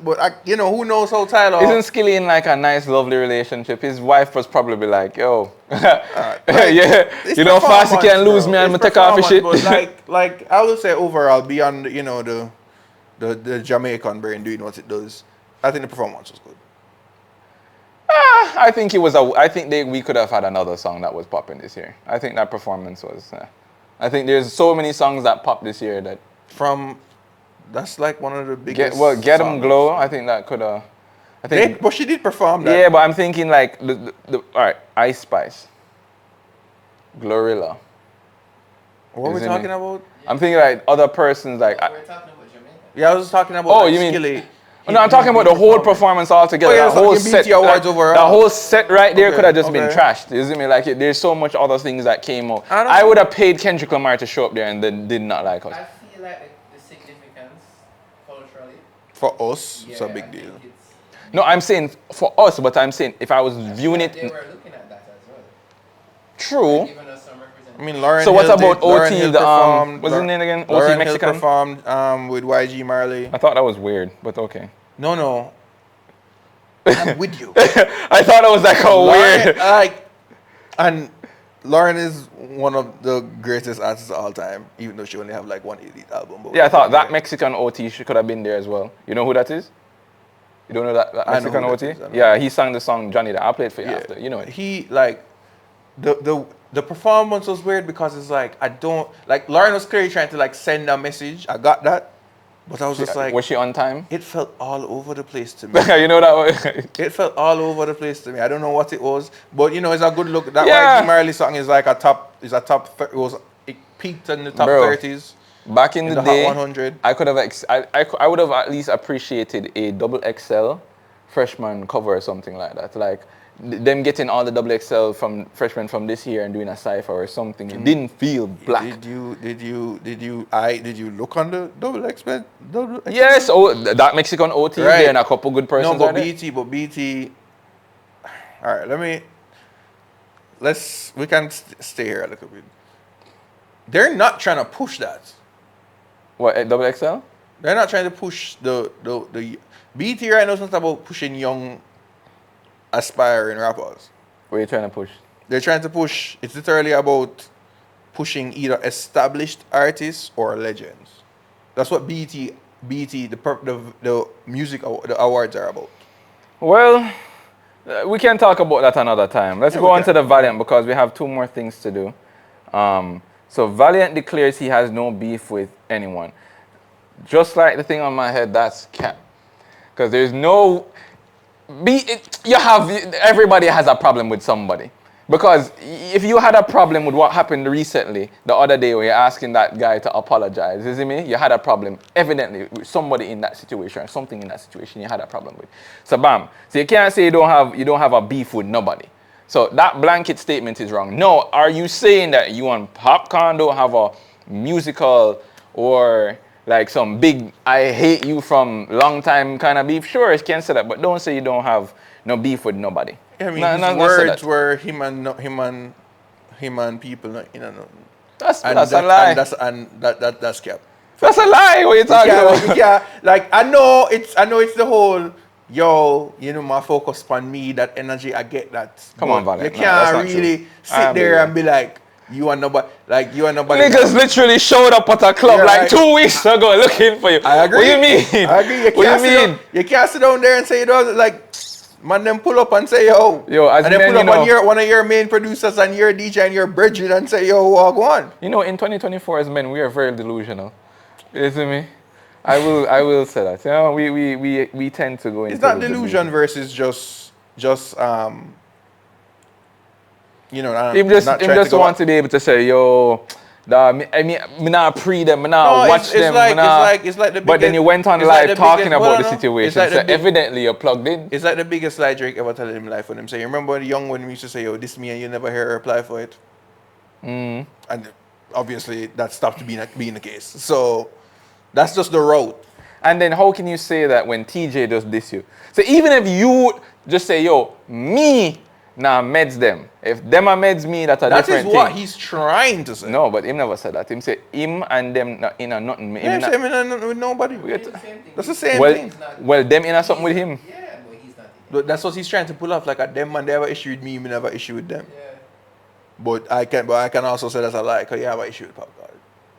but who knows how Tyler... Isn't Skilly in like a nice, lovely relationship? His wife was probably like, yo, yeah, It's you know, fast you performance, can lose bro. me and It's me take off his shit. performance, But like I will say overall, beyond the Jamaican brain doing what it does, I think the performance was good. I think we could have had another song that was popping this year. I think that performance was. I think there's so many songs that popped this year that. That's like one of the biggest. Get 'em songs. glow. I think that could have. I think. But she did perform that. Yeah, but I'm thinking like the all right, Ice Spice, Glorilla. What are we Isn't talking it? about? I'm thinking like other persons like. We're talking about Jamaica. Yeah, I was talking about. Oh, like, you mean- Skilly. No, I'm talking about the whole performance altogether. Oh, yeah, that so whole you set, BT Awards overall. that whole set right there Okay, could have just been okay. trashed. You see me? Like there's so much other things that came out. I don't I know. would have paid Kendrick Lamar to show up there and then did not like us. I feel like the significance culturally. For us, it's a yeah, big I deal. think it's- No, I'm saying for us, but I'm saying if I was viewing They it, were looking at that as well. true. Giving us some representation. I mean, Lauren. So what Hill about did- Lauren OT, Hill the, performed- what's his name again? OT Lauren Hill Mexican? performed with YG Marley. I thought that was weird, but okay. No. I'm with you. I thought it was like a weird. And Lauren is one of the greatest artists of all time, even though she only have like one elite album. But Yeah, I thought that Mexican OT could have been there as well. You know who that is? You don't know that I know Mexican who OT? that is, I know. Yeah, he sang the song Johnny that I played for you Yeah. after. You know it. He like the performance was weird because it's like I don't like Lauren was clearly trying to like send a message. I got that, but I was just like was she on time? it felt all over the place to me. You know that one? It felt all over the place to me. I don't know what it was, but it's a good look. That Yeah. YG Marley song is like it peaked in the top Bro, 30s Back in in the the day, Hot 100. I could have I would have at least appreciated a double XL freshman cover or something like that. Like them getting all the double XL from freshmen from this year and doing a cipher or something. It didn't feel black. Did you look on the double XL? Yes, that Mexican OT Right. there and a couple good persons. No, but are there. BT. All right, we can stay here a little bit. They're not trying to push that. What, double XL? They're not trying to push the BT right now. It's not about pushing young, aspiring rappers. What are you trying to push? They're trying to push. It's literally about pushing either established artists or legends. That's what the music the awards are about. Well, we can talk about that another time. Let's Yeah, go we on to can. the Valiant because we have two more things to do. So Valiant declares he has no beef with anyone. Just like the thing on my head, that's cap. Because there's no... Everybody has a problem with somebody. Because if you had a problem with what happened recently, the other day when you're asking that guy to apologize, you see me? You had a problem, evidently, with somebody in that situation, or something in that situation you had a problem with. So bam. So you can't say you don't have a beef with nobody. So that blanket statement is wrong. No, are you saying that you and Popcorn don't have a musical or like some big I hate you from long time kind of beef? Sure, you can say that, but don't say you don't have no beef with nobody. I mean, his words were him and people, you know. That's a lie. That's cap. That's a lie. What are you talking about? Yeah, like I know it's the whole my focus on me, that energy. I get that. Come on, Valiant. You can't really sit there and be like you and nobody. Niggas literally showed up at a club 2 weeks ago looking for you. I agree. What do you mean? I agree. You can't sit down there and say you don't like. Man, them pull up and say, yo. As and then pull up on one of your main producers and your DJ and your bridget and say, yo, walk on. You know, in 2024 as men, we are very delusional. You see me? I will say that. You know, we tend to go into... It's not delusion versus just Him just want to be able to say, yo... me not pre them, me not watch them. It's like the biggest, but then you went on live talking about the situation, so evidently you're plugged in. It's like the biggest lie Drake ever told him in life when him say, remember when the young one used to say, yo, this me and you never hear her reply for it? And obviously that stopped being the case. So that's just the road. And then how can you say that when TJ does diss you? So even if you just say, yo, me, nah, meds them. If them are meds me, that's a different thing. That is what he's trying to say. No, but him never said that. Him say him and them not in a nothing. Him in a nothing with nobody. That's the same thing. Well, them in a something with him. Yeah, but he's not. But that's what he's trying to pull off. Like, at them man, they have an issue with me never have an issue with them. Yeah. But I can also say that's a lie, because you have an issue with Popcorn.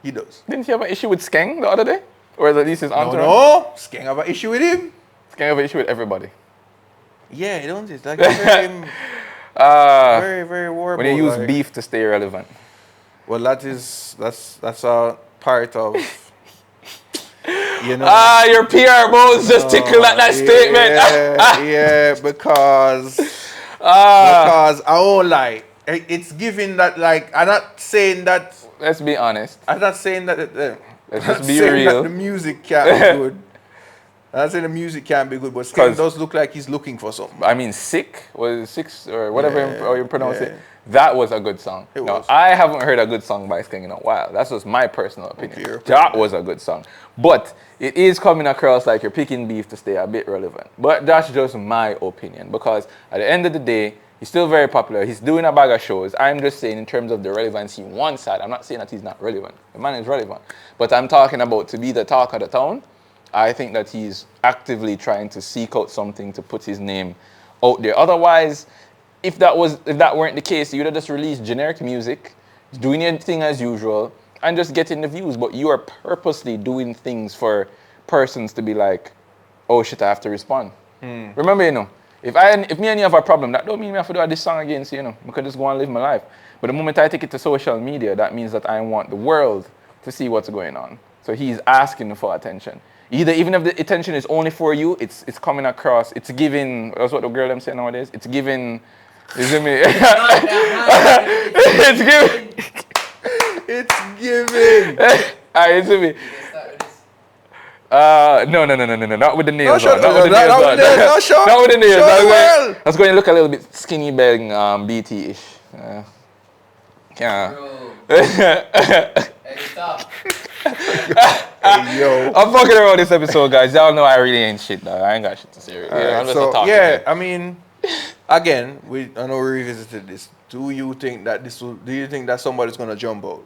He does. Didn't he have an issue with Skeng the other day? Or at least his entourage? No. Skeng have an issue with him. Skeng have an issue with everybody. Yeah, he don't. It's like very, very warm. When you use beef to stay relevant. Well, that's a part of, you know. Your PR bones just tickled at that statement. Yeah, because I won't lie. It's giving that, like, I'm not saying that. Let's be honest. I'm not saying that. Let's just be real. That the music can't be good. I'm not saying the music can't be good, but Skeng does look like he's looking for something. I mean, Sick was Six or whatever how you pronounce it. That was a good song. It was. I haven't heard a good song by Skeng in a while. That's just my personal opinion. Okay, that was a good song. But it is coming across like you're picking beef to stay a bit relevant. But that's just my opinion, because at the end of the day, he's still very popular. He's doing a bag of shows. I'm just saying in terms of the relevance he once had. I'm not saying that he's not relevant. The man is relevant. But I'm talking about to be the talk of the town. I think that he's actively trying to seek out something to put his name out there. Otherwise, if that weren't the case, you'd have just released generic music, doing your thing as usual, and just getting the views. But you are purposely doing things for persons to be like, oh shit, I have to respond. Remember, if me and you have a problem, that don't mean we have to do this song again, so I could just go and live my life. But the moment I take it to social media, that means that I want the world to see what's going on. So he's asking for attention. Even if the attention is only for you, it's coming across, it's giving, that's what the girl them say nowadays, it's giving, you see me? It's giving. It's giving. You see me? No, not with the nails on. Not with the nails on. Not with the nails. I was going to look a little bit Skillibeng, BT-ish. Yeah. Hey, stop. Hey, yo. I'm fucking around this episode, guys. Y'all know I really ain't shit, though. I ain't got shit to say. I'm just a talking. I mean, again, I know we revisited this. Do you think that somebody's gonna jump out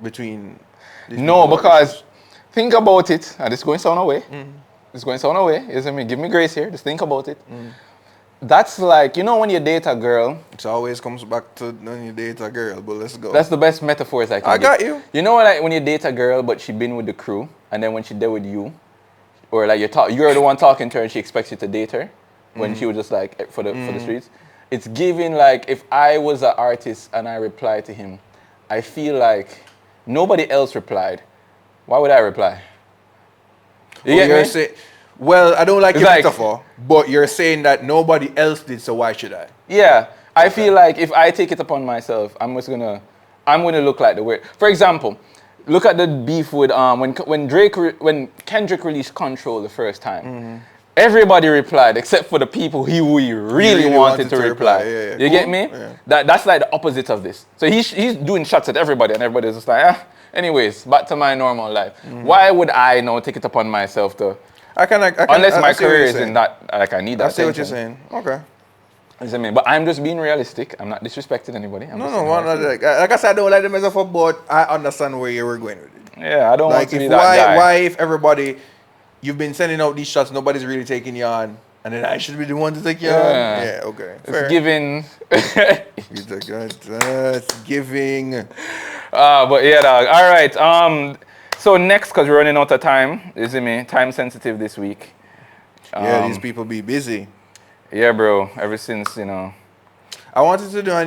between? No, because think about it, and it's going to sound away. It's going to sound away. Give me grace here. Just think about it. That's like, when you date a girl. It always comes back to when you date a girl, but let's go. That's the best metaphors I can I got you. You know, like when you date a girl, but she been with the crew, and then when she there with you, or like you're the one talking to her and she expects you to date her, when she was just like for the streets. It's giving like, if I was an artist and I replied to him, I feel like nobody else replied. Why would I reply? You get me? Well, I don't like It's your like- metaphor, but you're saying that nobody else did, so why should I? Yeah, I feel like if I take it upon myself, I'm gonna look like the weird. For example, look at the beef with when Kendrick released Control the first time. Everybody replied except for the people who we really wanted to reply. Yeah, You get me? Yeah. That's like the opposite of this. So he's doing shots at everybody, and everybody's just like, ah. Anyways, back to my normal life. Why would I now take it upon myself to? Unless my career is in that, like I need that. I see what you're attention. saying. Okay. You see what I mean? But I'm just being realistic. I'm not disrespecting anybody. I'm just saying No, how I feel. like I said, I don't like the metaphor, but I understand where you were going with it. Yeah, I don't want Like, to be if that guy. why if everybody, you've been sending out these shots, nobody's really taking you on, and then I should be the one to take you on? Yeah. Yeah, okay. It's giving. It's giving. But yeah, dog. All right. So next, because we're running out of time, you see me? Time sensitive this week. Yeah, these people be busy. Yeah, bro. Ever since, you know. I wanted to do a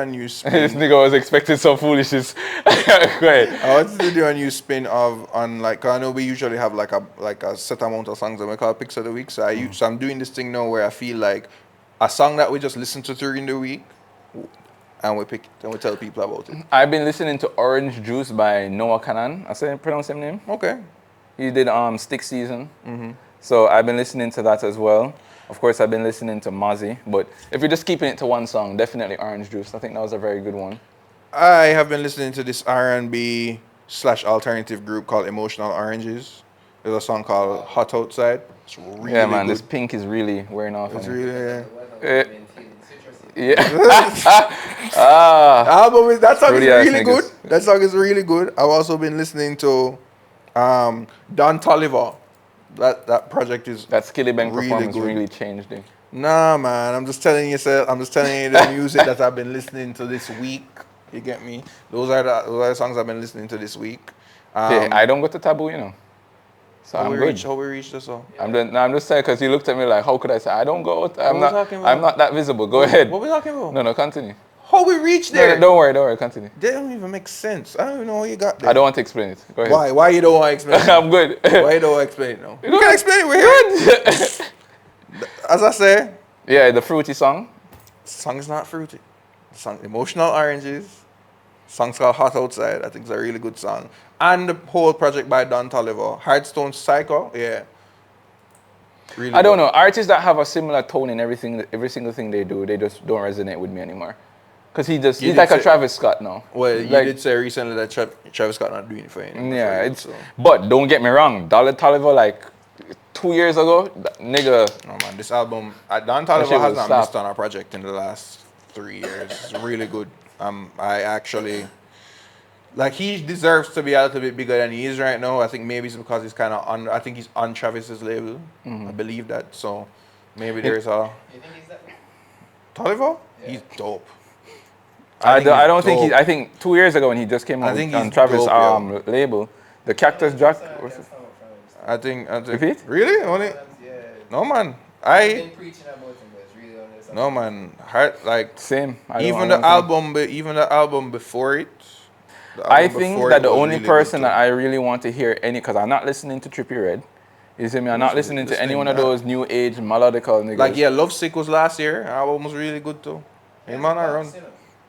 new spin. This nigga was expecting some foolishness. Go ahead. I wanted to do a new spin on like, 'cause I know we usually have like a set amount of songs that we call picks of the week. So I'm doing this thing now where I feel like a song that we just listen to during the week, and we pick it and we tell people about it. I've been listening to Orange Juice by Noah Kanan. I say pronounce his name. Okay. He did Stick Season. So I've been listening to that as well. Of course, I've been listening to Mozzie. But if you're just keeping it to one song, definitely Orange Juice. I think that was a very good one. I have been listening to this R&B / alternative group called Emotional Oranges. There's a song called Hot Outside. It's really Yeah, man, good. this pink is really wearing off. It's on it. really, Yeah. that song is Fruity ass really good. niggas. That song is really good. I've also been listening to Don Toliver. That project is That Skillibeng really performance good. really changed it. Nah, man. I'm just telling you the music that I've been listening to this week. You get me? Those are the songs I've been listening to this week. Yeah, I don't go to Taboo, you know. So I'm good. How we reach the song? I'm just saying because you looked at me like, how could I say I don't go? I'm we not. talking about? I'm not that visible. Go ahead. What we talking about? No, continue. How we reach No, there? no, don't worry. Continue. They don't even make sense. I don't even know how you got there. I don't want to explain it. Go ahead. Why? Why you don't want to explain it? I'm good. Why you don't want to explain it now? You can explain it. We're here. Good. As I say, Yeah, the fruity song. the song is not fruity. The song Emotional Oranges. Song's called Hot Outside. I think it's a really good song. And the whole project by Don Toliver. Heartstone Psycho. Yeah. Really I don't good. know. Artists that have a similar tone in every single thing they do, they just don't resonate with me anymore. Because he's You like did a say- Travis Scott now. Well, you Like- did say recently that Travis Scott not doing it for you. Yeah, for you, it's. so. But don't get me wrong, Dollar Toliver like 2 years ago, that nigga. No man, this album, Don That Toliver shit has was not slap. missed on a project in the last 3 years. It's really good. I actually, like, he deserves to be a little bit bigger than he is right now. I think maybe it's because he's kind of on, I think he's on Travis's label. I believe that. So maybe there's a, You think he's that? Toliver? Yeah. He's dope. I think he's don't think dope. I think 2 years ago when he just came I on, think on he's Travis dope, yo. label, the Cactus Jack. what's it? I think. Repeat? Really? Only? Yeah. No man. I've been preaching about him, but it's really on this. No man. Like, Same. I even don't the think- album before it. the I album think before that it the was only really person good that too. I really want to hear because I'm not listening to Trippie Redd. You see me? I'm not listening to any listening one of to that. those new age melodical niggas. Like, yeah, Love Sick was last year. Album was really good too. Hey man, I run.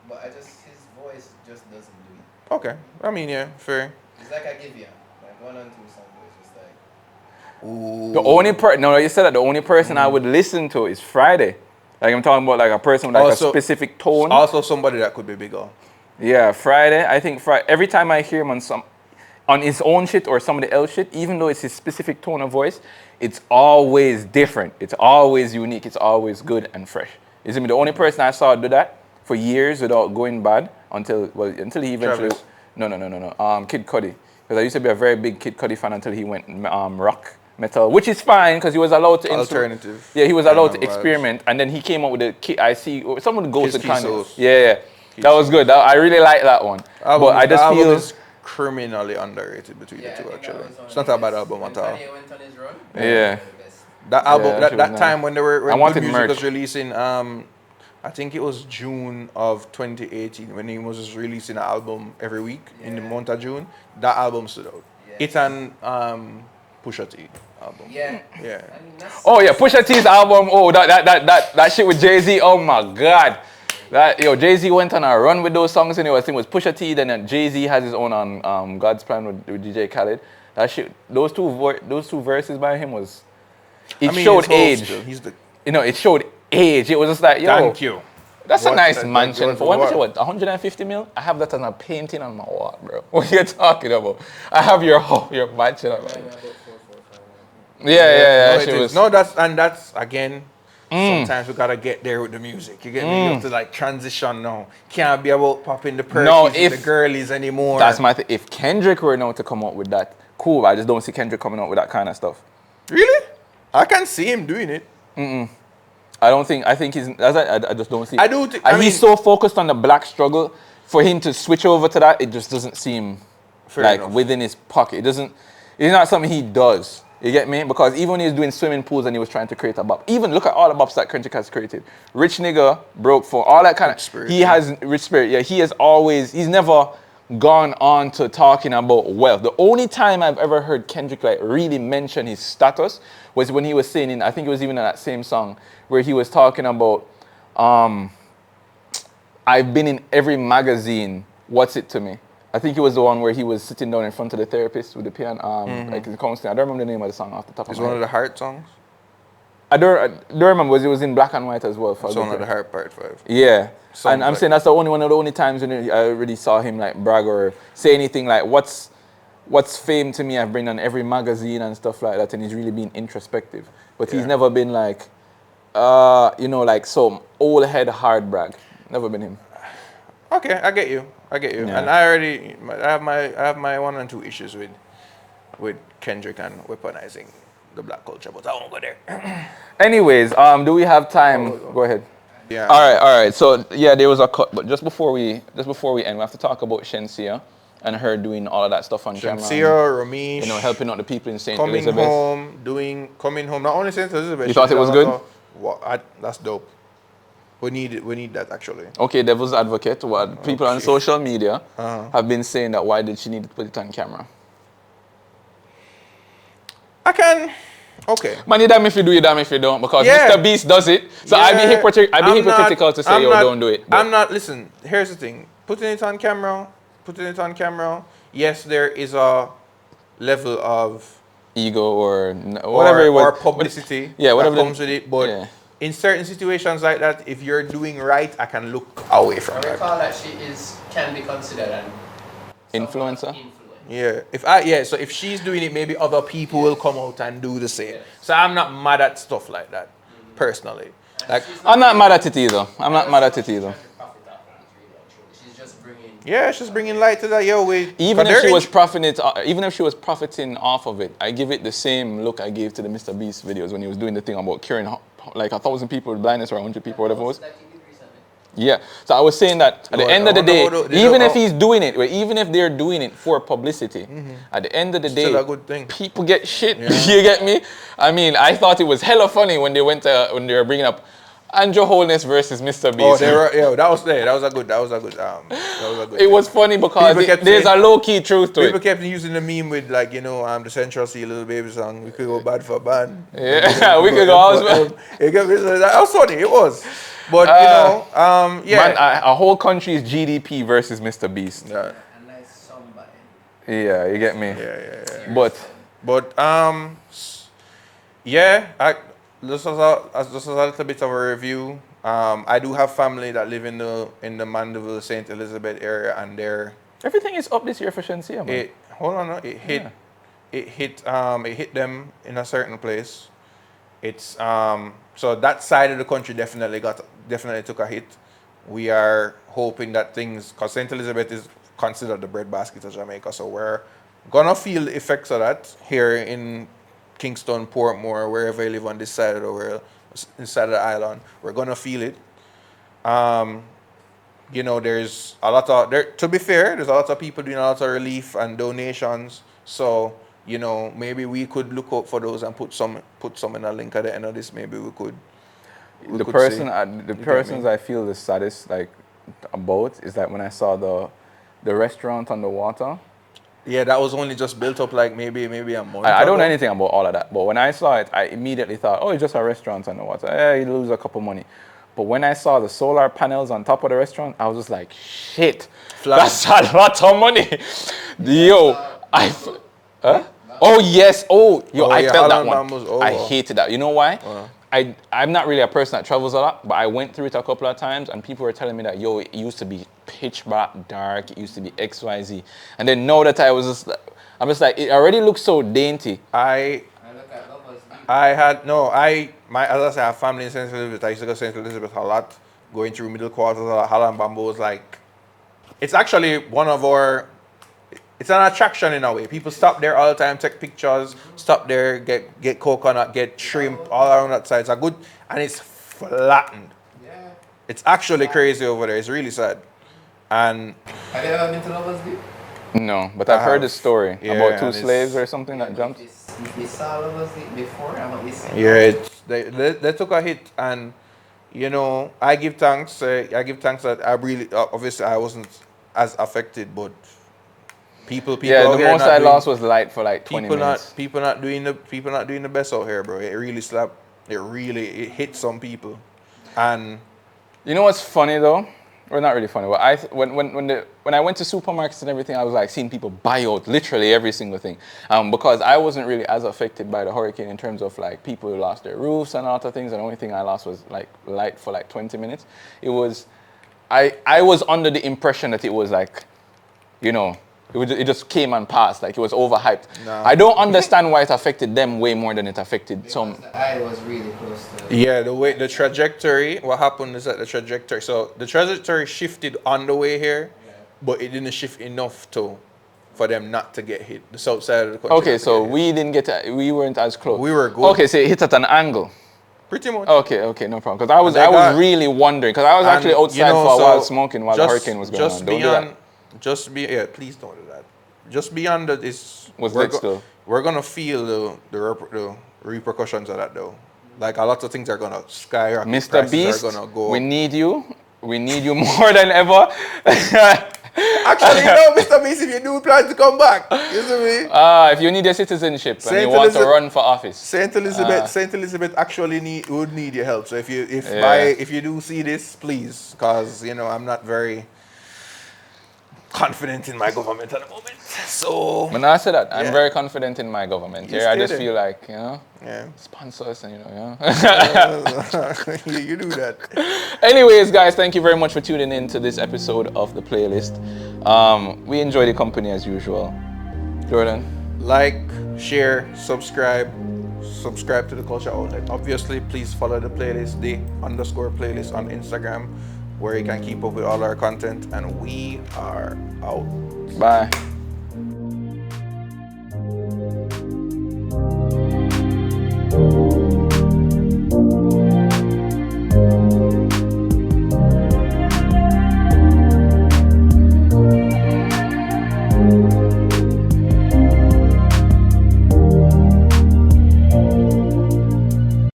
But his voice just doesn't do it. Okay. I mean, yeah, fair. It's like I give you. Like 1 and 2 songs, it's just like. Ooh. The only no, you said that the only person I would listen to is Friday. Like I'm talking about like a person with like Also- a specific tone. Also somebody that could be bigger. Yeah, Friday. I think every time I hear him on his own shit or somebody else shit, even though it's his specific tone of voice, it's always different. It's always unique. It's always good and fresh. You see me? The only person I saw do that for years without going bad until he eventually. Travis. No. Kid Cudi. Because I used to be a very big Kid Cudi fan until he went rock metal, which is fine because he was allowed to Alternative. Yeah, he was allowed to vibes. experiment, and then he came up with the I see someone goes to Kiss Kanye. Sauce. Yeah. That was good. I really like that one. But I just album feel is criminally underrated between the two actually. It's not a bad album at all. Kanye went on his run. Yeah. That album, Yeah, that shit that was time nice. when they were I when wanted Good Music merch. was releasing I think it was June of 2018 when he was just releasing an album every week in the month of June. That album stood out. Yes. It and Pusha T album. Yeah. Yeah. I mean, that's, Oh yeah, Pusha T's album. Oh, that shit with Jay-Z. Oh my God. Jay-Z went on a run with those songs anyway. I think it was Pusha T, then Jay-Z has his own on God's Plan with DJ Khaled. That shit, those two verses by him was, it showed age. He's the. It showed age. It was just like, yo. Thank you. That's a nice that- mansion what- for what- what? 150 mil? I have that as a painting on my wall, bro. What are you talking about? I have your mansion on my wall. Yeah. No, it She is. was, No, that's again. Sometimes we gotta get there with the music. You get me? You have to like transition now. Can't be about popping the perkies with the girlies anymore. That's my thing. If Kendrick were now to come out with that, cool. I just don't see Kendrick coming out with that kind of stuff. Really? I can see him doing it. I think he's. I just don't see. I do think. And he's so focused on the black struggle. For him to switch over to that, it just doesn't seem Fair like enough. within his pocket. It doesn't. It's not something he does. You get me? Because even when he was doing swimming pools and he was trying to create a bop, even look at all the bops that Kendrick has created. Rich Nigga, Broke For, all that kind of. Spirit, He yeah. has Rich Spirit. Yeah, he has always. He's never gone on to talking about wealth. The only time I've ever heard Kendrick like really mention his status was when he was saying I think it was even in that same song where he was talking about I've been in every magazine, what's it to me? I think it was the one where he was sitting down in front of the therapist with the piano, like the counseling. I don't remember the name of the song off the top It's of my one of head. the heart songs. I don't remember, it was in black and white as well. It's one of the heart part 5. Yeah, Sounds and I'm like- saying that's one of the only times when I really saw him like brag or say anything like what's fame to me. I've been on every magazine and stuff like that, and he's really been introspective. But he's Yeah. never been like, like some old head hard brag. Never been him. Okay, I get you. Yeah. And I have my 1 and 2 issues with Kendrick and weaponizing the black culture, but I won't go there. Anyways, do we have time? Go ahead. Yeah. All right. So yeah, there was a cut, but just before we end, we have to talk about Shensia and her doing all of that stuff on camera. Shamsia, Ramesh, Helping out the people in St. coming Elizabeth. coming home. Not only St. Elizabeth. You thought she it was did a good? lot of- that's dope. We need that actually. Okay, devil's advocate. What people on Okay. social media Uh-huh. have been saying that why did she need to put it on camera? Okay. Man, you damn if you do, you damn if you don't, because Yeah. Mr. Beast does it. So I'd be hypocritical to say, don't do it. But I'm not. Listen. Here's the thing. Putting it on camera. Yes, there is a level of ego or whatever it was. or publicity. Yeah, whatever that the- comes with it. But yeah. in certain situations like that, if you're doing right, I can look away from I that. recall that she can be considered an Influencer? Yeah. So if she's doing it, maybe other people will come out and do the same. Yeah. So I'm not mad at stuff like that, personally. Like, I'm not mad at it either. I'm not mad at it either. She's just bringing. yeah, she's bringing light to that. Yo, wait. Even if she was profiting off of it, I give it the same look I gave to the Mr. Beast videos when he was doing the thing about curing like 1,000 people with blindness or 100 people, whatever it was. Yeah. So I was saying that at the Lord, end of I the day, wonder what even if he's doing it, or even if they're doing it for publicity, at the end of the day, Still a good thing. people get shit. You get me? I mean, I thought it was hella funny when they were bringing up Andrew Holness versus Mr. Beast. Oh, that was a good. It was funny because People kept there's a saying- low key truth to People it. kept using the meme with like, the Central C Little Baby song. We could go bad for bad. Yeah, we could go also. That was funny. It was. But yeah. Man, a whole country's GDP versus Mr. Beast. Yeah. A nice somebody. Yeah, you get me. Yeah. But Just as a little bit of a review. I do have family that live in the Mandeville, St. Elizabeth area, and they're everything is up this year for Shensia, man. it hit them in a certain place. It's so that side of the country definitely took a hit. We are hoping that things, because St. Elizabeth is considered the breadbasket of Jamaica, so we're gonna feel the effects of that here in Kingston, Portmore, wherever you live on this side of the world, inside of the island. We're gonna feel it. There's a lot of to be fair, there's a lot of people doing a lot of relief and donations. So, maybe we could look out for those and put some in a link at the end of this. Maybe we could we The could person, say. the get persons me? I feel the saddest like about is that when I saw the restaurant on the water. Yeah, that was only just built up like maybe a month I don't know ago. anything about all of that, but when I saw it, I immediately thought, oh, it's just a restaurant on the water. Yeah, you lose a couple money. But when I saw the solar panels on top of the restaurant, I was just like, shit, that's a lot of money. Yo, huh? Oh yes, I yeah, felt that Holland one. Bamboo's over. I hated that. You know why? I'm not really a person that travels a lot, but I went through it a couple of times, and people were telling me that, yo, it used to be pitch black dark, it used to be XYZ, and then now that I'm just like, it already looks so dainty. I look at Lovers View. As I say, I have family in St. Elizabeth. I used to go to St. Elizabeth a lot, going through middle quarters. Holland Bamboo is like, it's actually it's an attraction in a way. People stop there all the time, take pictures, stop there, get coconut, get shrimp, all around that side. It's a good, and it's flattened. Yeah. It's actually crazy over there. It's really sad. And Have you ever been to Lovers View? No, but I've heard the story Yeah, about two and slaves or something that If jumped. you saw Lovers View before, I'm not missing. yeah, they took a hit, and you know, I give thanks. I give thanks that I really, obviously, I wasn't as affected, but people. Yeah, out the here most not I doing- lost was light for like 20 minutes. People not doing the best out here, bro. It really slapped. It hit some people, and You know what's funny though? Well, not really funny. But when I went to supermarkets and everything, I was like seeing people buy out literally every single thing, because I wasn't really as affected by the hurricane in terms of like people who lost their roofs and other things. And the only thing I lost was like light for like 20 minutes. I was under the impression that it was like, you know, it just came and passed, like it was overhyped. No. I don't understand why it affected them way more than it affected some. The eye was really close to. yeah, the trajectory. What happened is that the trajectory shifted on the way here, but it didn't shift enough for them not to get hit. The south side of the country. Okay, not to so get hit. we weren't as close. We were good. Okay, so it hit at an angle. Pretty much. Okay, no problem. Because I was And they got- really wondering, because I was And, actually outside you know, for a so while smoking while the just- hurricane was going just on. Don't do that. Please don't do that. Just beyond that is Was we're that still? we're gonna feel the repercussions of that though. Like a lot of things are gonna skyrocket. Mr. Prices Beast, are gonna go. we need you. We need you more than ever. Actually, no, Mr. Beast, if you do plan to come back, you see me. If you need a citizenship and Saint you want to Elizabeth- run for office, Saint Elizabeth actually would need your help. So if Yeah. if you do see this, please, because you know I'm not very confident in my government at the moment. So when I say that, I'm Yeah. very confident in my government. You Yeah, I stay just there. feel like, you know, yeah, sponsor us and, you know. you do that. Anyways, guys, thank you very much for tuning in to this episode of The Playlist. We enjoy the company as usual. Jordan? Like, share, subscribe to the Culture Outlet. Obviously, please follow the playlist, _playlist on Instagram, where you can keep up with all our content. And we are out. Bye.